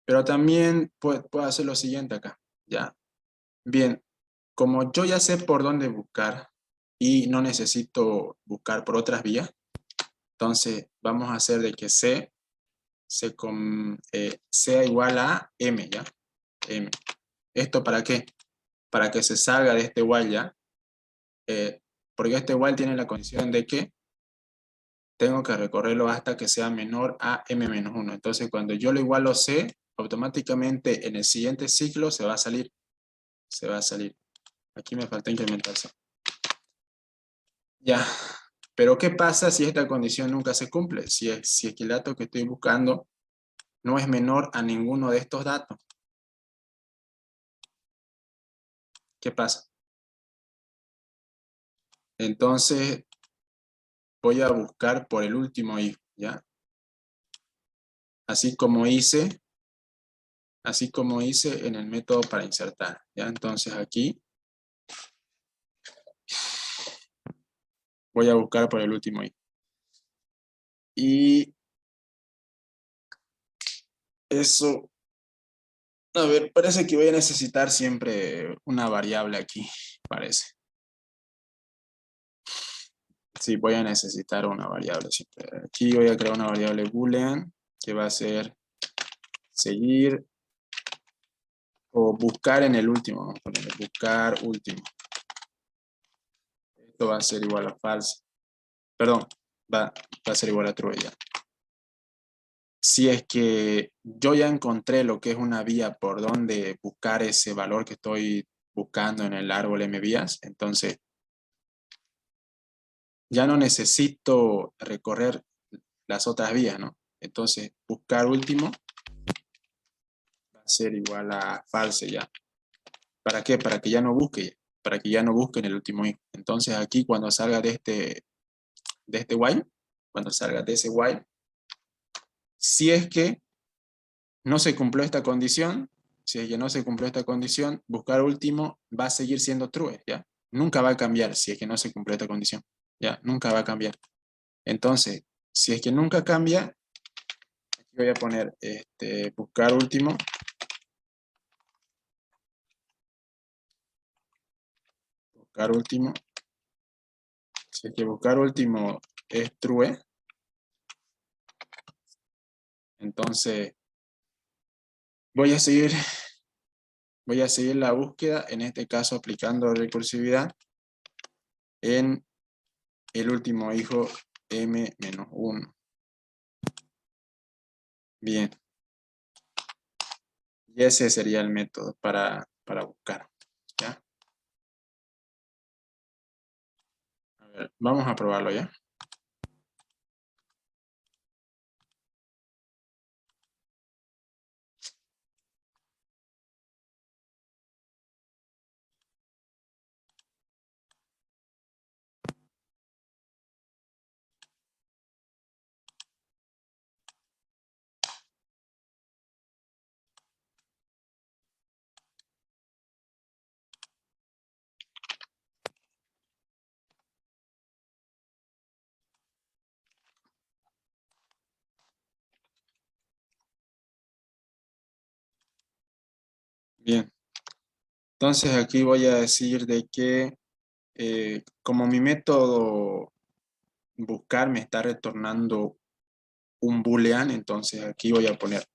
S1: Pero también puedo hacer lo siguiente acá, ¿ya? Bien, como yo ya sé por dónde buscar y no necesito buscar por otras vías, entonces vamos a hacer de que C sea igual a M, ¿ya? M. ¿Esto para qué? Para que se salga de este while, ¿ya? Porque este while tiene la condición de que tengo que recorrerlo hasta que sea menor a m-1. Entonces, cuando yo lo igualo C, automáticamente en el siguiente ciclo se va a salir. Se va a salir. Aquí me falta incrementar C. Ya. Pero, ¿qué pasa si esta condición nunca se cumple? Si es que el dato que estoy buscando no es menor a ninguno de estos datos, ¿qué pasa? Entonces voy a buscar por el último hijo, ¿ya? Así como hice en el método para insertar, ¿ya? Entonces aquí voy a buscar por el último hijo. Y eso, a ver, parece que voy a necesitar siempre una variable aquí, parece. Sí, voy a necesitar una variable siempre. Aquí voy a crear una variable boolean que va a ser seguir o buscar en el último. Vamos a ponerle buscar último. Esto va a ser igual a false. Perdón, va a ser igual a true ya. Si es que yo ya encontré lo que es una vía por donde buscar ese valor que estoy buscando en el árbol mvías, entonces ya no necesito recorrer las otras vías, ¿no? Entonces, buscar último va a ser igual a false ya. ¿Para qué? Para que ya no busque, para que ya no busque en el último hijo. Entonces aquí cuando salga de este while, cuando salga de ese while, si es que no se cumplió esta condición, si es que no se cumplió esta condición, buscar último va a seguir siendo true, ¿ya? Nunca va a cambiar si es que no se cumplió esta condición, ¿ya? Nunca va a cambiar. Entonces, si es que nunca cambia, aquí voy a poner buscar último. Buscar último. Si es que buscar último es true, entonces voy a seguir la búsqueda, en este caso aplicando recursividad en el último hijo m-1. Bien. Y ese sería el método para buscar, ¿ya? A ver, vamos a probarlo ya. Bien. Entonces aquí voy a decir de que como mi método buscar me está retornando un boolean, entonces aquí voy a poner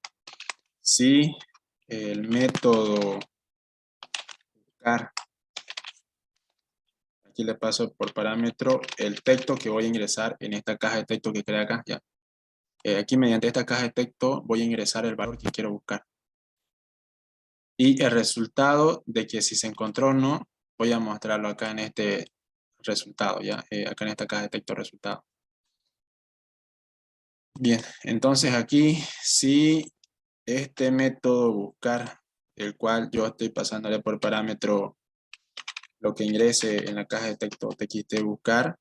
S1: si el método buscar, aquí le paso por parámetro el texto que voy a ingresar en esta caja de texto que crea acá, ya. Aquí mediante esta caja de texto voy a ingresar el valor que quiero buscar. Y el resultado de que si se encontró o no, voy a mostrarlo acá en este resultado, ya, acá en esta caja de texto resultado. Bien, entonces aquí si este método buscar, el cual yo estoy pasándole por parámetro lo que ingrese en la caja de texto txt buscar,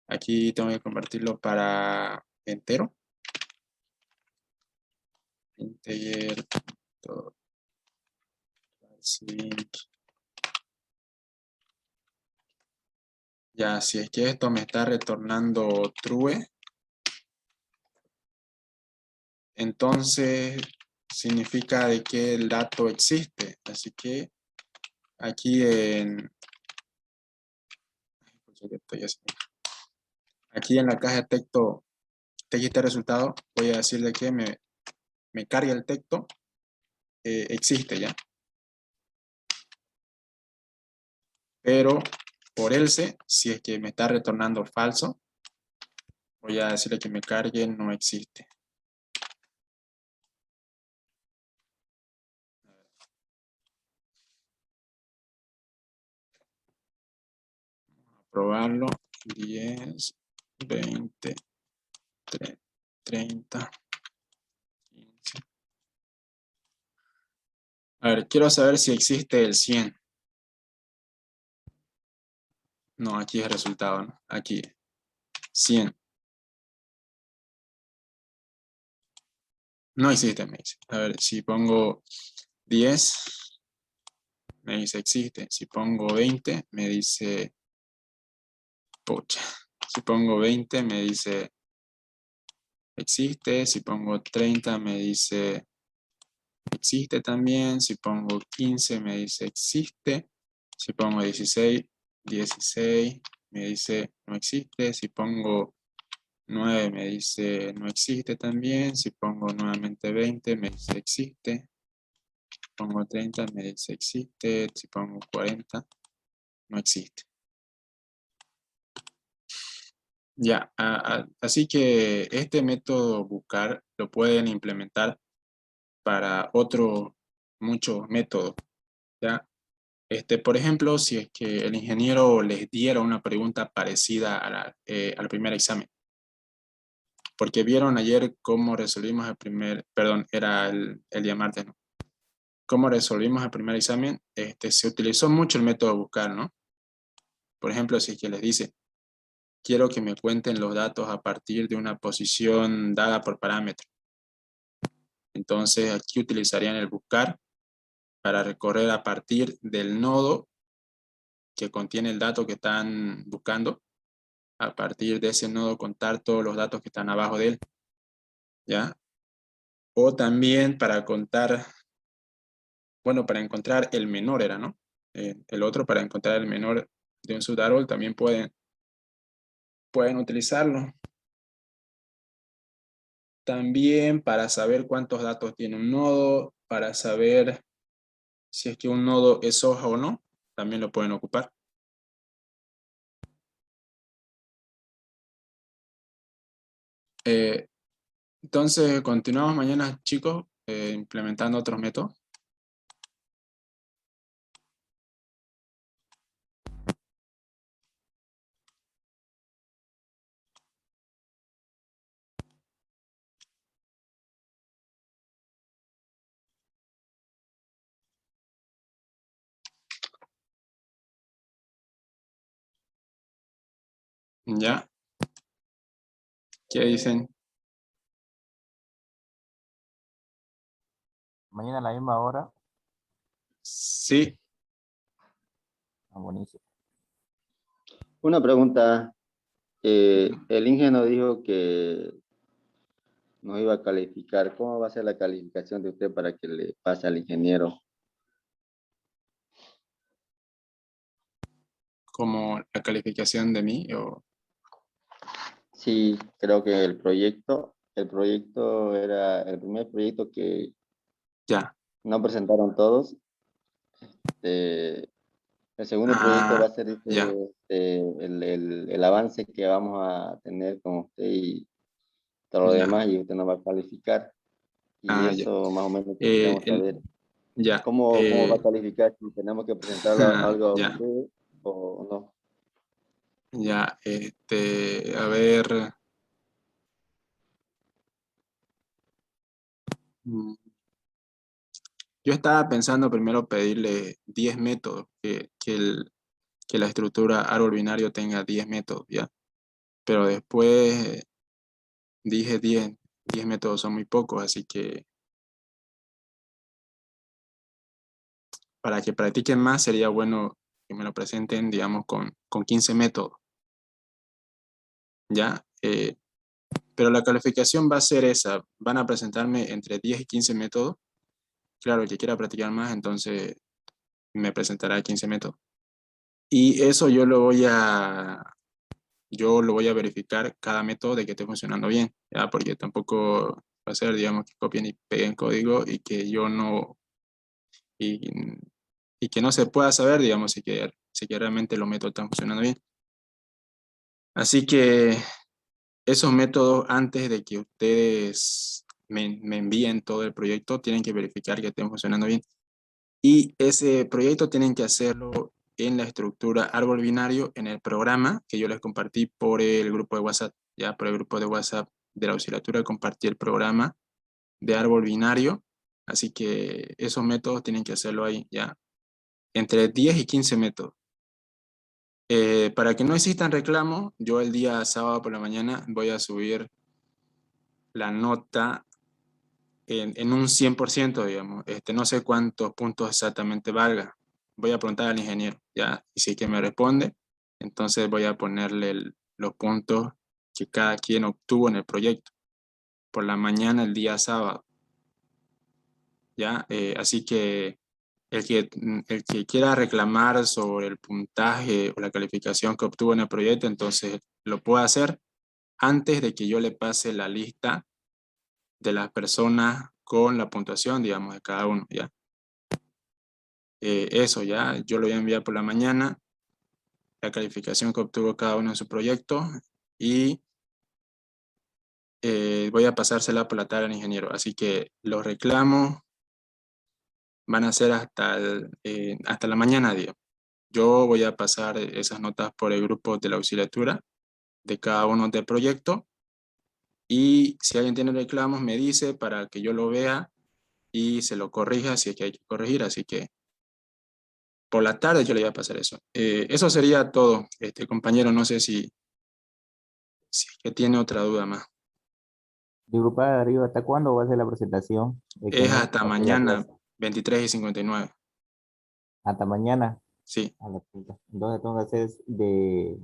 S1: aquí tengo que convertirlo para entero. Integer, ya, si es que esto me está retornando true, entonces significa de que el dato existe. Así que aquí aquí en la caja de texto txt resultado, voy a decirle que me cargue el texto, existe ya. Pero por else, si es que me está retornando falso, voy a decirle que me cargue no existe. Probarlo. 10, 20, 30, 15. A ver, quiero saber si existe el 100. No, aquí es el resultado, ¿no? Aquí, 100. No existe, me dice. A ver, si pongo 10, me dice existe. Si pongo 20, me dice, pucha. Si pongo 20, me dice existe. Si pongo 30, me dice existe también. Si pongo 15, me dice existe. Si pongo 16, me dice no existe. Si pongo 9, me dice no existe también. Si pongo nuevamente 20, me dice existe. Pongo 30, me dice existe. Si pongo 40, no existe. Ya, así que este método buscar lo pueden implementar para otros muchos métodos. ¿Ya? Por ejemplo, si es que el ingeniero les diera una pregunta parecida al primer examen. Porque vieron ayer cómo resolvimos el primer, perdón, era el día martes, ¿no? Cómo resolvimos el primer examen, se utilizó mucho el método buscar, ¿no? Por ejemplo, si es que les dice, quiero que me cuenten los datos a partir de una posición dada por parámetro. Entonces aquí utilizarían el buscar para recorrer a partir del nodo que contiene el dato que están buscando. A partir de ese nodo contar todos los datos que están abajo de él. ¿Ya? O también para contar, bueno, para encontrar el menor era, ¿no? El otro para encontrar el menor de un subárbol también pueden utilizarlo. También para saber cuántos datos tiene un nodo, para saber si es que un nodo es hoja o no, también lo pueden ocupar. Entonces, continuamos mañana, chicos, implementando otros métodos. ¿Ya? ¿Qué dicen?
S2: Mañana a la misma hora.
S1: Sí.
S2: Buenísimo.
S3: Una pregunta. El ingeniero dijo que nos iba a calificar. ¿Cómo va a ser la calificación de usted para que le pase al ingeniero?
S1: Como la calificación de mí o...
S3: Sí, creo que el proyecto era el primer proyecto que
S1: Ya.
S3: no presentaron todos. El segundo proyecto va a ser
S1: Ya.
S3: el avance que vamos a tener con usted y todo lo
S1: Ya.
S3: demás, y usted nos va a calificar. Y
S1: Ya.
S3: eso más o menos queremos saber.
S1: Ya.
S3: ¿Cómo va a calificar? Si tenemos que presentarle algo a
S1: Ya.
S3: usted o no.
S1: Ya. A ver. mm, Yo estaba pensando primero pedirle 10 métodos, que la estructura árbol binario tenga 10 métodos, ¿ya? Pero después dije 10 métodos son muy pocos, así que para que practiquen más sería bueno que me lo presenten, digamos, con 15 métodos, ¿ya? Pero la calificación va a ser esa, van a presentarme entre 10 y 15 métodos. Claro, el que quiera practicar más, entonces me presentará 15 métodos. Y eso yo lo voy a verificar cada método de que esté funcionando bien, ¿ya? Porque tampoco va a ser, digamos, que copien y peguen código y que yo no, y, y que no se pueda saber, digamos, si que realmente los métodos están funcionando bien. Así que esos métodos, antes de que ustedes me envíen todo el proyecto, tienen que verificar que estén funcionando bien. Y ese proyecto tienen que hacerlo en la estructura árbol binario, en el programa que yo les compartí por el grupo de WhatsApp. Ya por el grupo de WhatsApp de la auxiliatura compartí el programa de árbol binario Así que esos métodos tienen que hacerlo ahí, ¿ya? Entre 10 y 15 métodos. Para que no existan reclamos, yo el día sábado por la mañana voy a subir la nota en un 100%, digamos. No sé cuántos puntos exactamente valga. Voy a preguntar al ingeniero, ¿ya? Y si es que me responde, entonces voy a ponerle los puntos que cada quien obtuvo en el proyecto por la mañana el día sábado, ¿ya? Así que el que quiera reclamar sobre el puntaje o la calificación que obtuvo en el proyecto, entonces lo puede hacer antes de que yo le pase la lista de las personas con la puntuación, digamos, de cada uno, ¿ya? Eso ya, yo lo voy a enviar por la mañana, la calificación que obtuvo cada uno en su proyecto y voy a pasársela por la tarde al ingeniero. Así que los reclamos van a ser hasta la mañana, digamos. Yo voy a pasar esas notas por el grupo de la auxiliatura de cada uno del proyecto y si alguien tiene reclamos me dice para que yo lo vea y se lo corrija si es que hay que corregir. Así que por la tarde yo le voy a pasar eso. Eso sería todo, compañero. No sé si es que tiene otra duda más.
S4: Disculpa, Darío, ¿hasta cuándo va a ser la presentación? Es que
S1: Es
S4: no
S1: hasta
S4: pasé la
S1: mañana,
S4: clase.
S1: 23:59.
S4: Hasta mañana.
S1: Sí,
S4: A la puta. Entonces tengo que hacer de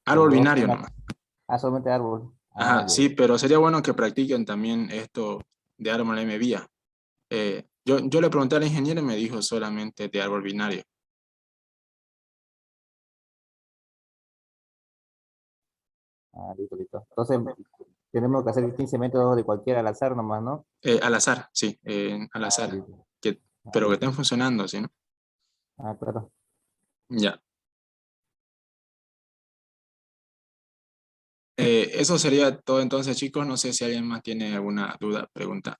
S1: árbol
S4: dos
S1: binario
S4: temas.
S1: nomás.
S4: Ah, solamente árbol. Ah,
S1: Ajá,
S4: ya,
S1: sí,
S4: ya.
S1: pero sería bueno que practiquen también esto de árbol M vía. Yo le pregunté al ingeniero y me dijo solamente de árbol binario.
S4: Ah, listo, listo. Entonces tenemos que hacer 15 métodos de cualquiera al azar nomás, ¿no?
S1: Al azar, sí, al
S4: Ah,
S1: azar.
S4: listo.
S1: Que,
S4: Ah,
S1: pero que estén
S4: listo.
S1: funcionando, ¿sí, no?
S4: Ah, claro.
S1: Ya. Eso sería todo entonces, chicos. No sé si alguien más tiene alguna duda, pregunta.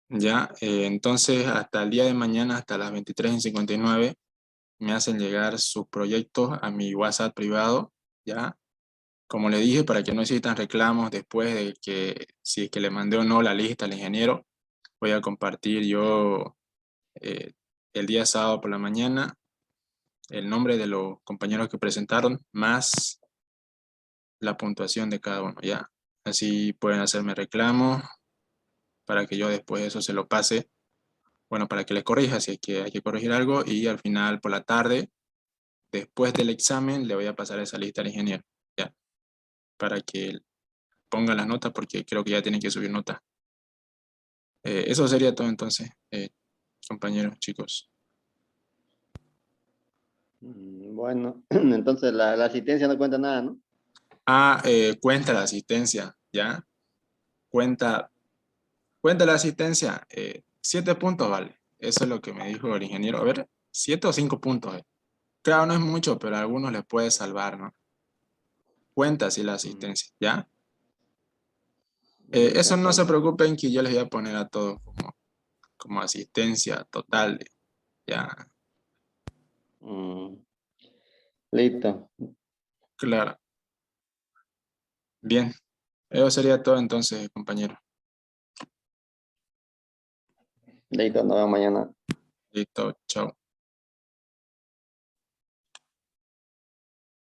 S1: Ya, entonces hasta el día de mañana, hasta las 23:59, me hacen llegar sus proyectos a mi WhatsApp privado, ¿ya? Como le dije, para que no existan reclamos después de que, si es que le mandé o no la lista al ingeniero, voy a compartir yo eh, el día sábado por la mañana el nombre de los compañeros que presentaron, más la puntuación de cada uno, ¿ya? Así pueden hacerme reclamos para que yo después eso se lo pase, bueno, para que les corrija si es que hay que corregir algo y al final por la tarde, después del examen, le voy a pasar esa lista al ingeniero, ¿ya? Para que ponga las notas porque creo que ya tienen que subir notas. Eso sería todo entonces, compañeros, chicos.
S3: Bueno, entonces la asistencia no cuenta nada, ¿no?
S1: Cuenta la asistencia, ¿ya? Cuenta la asistencia. 7 puntos, vale. Eso es lo que me dijo el ingeniero. A ver, 7 o 5 puntos. Claro, no es mucho, pero a algunos les puede salvar, ¿no? Cuenta sí la
S3: Mm,
S1: asistencia, ¿ya?
S3: listo,
S1: Eso no se
S3: entonces.
S1: preocupen que yo les voy a poner a todos como asistencia total, ¿ya?
S3: Mm, listo,
S1: Claro. Bien. Eso sería todo entonces, compañero.
S3: listo, nos vemos mañana.
S1: Listo, chao.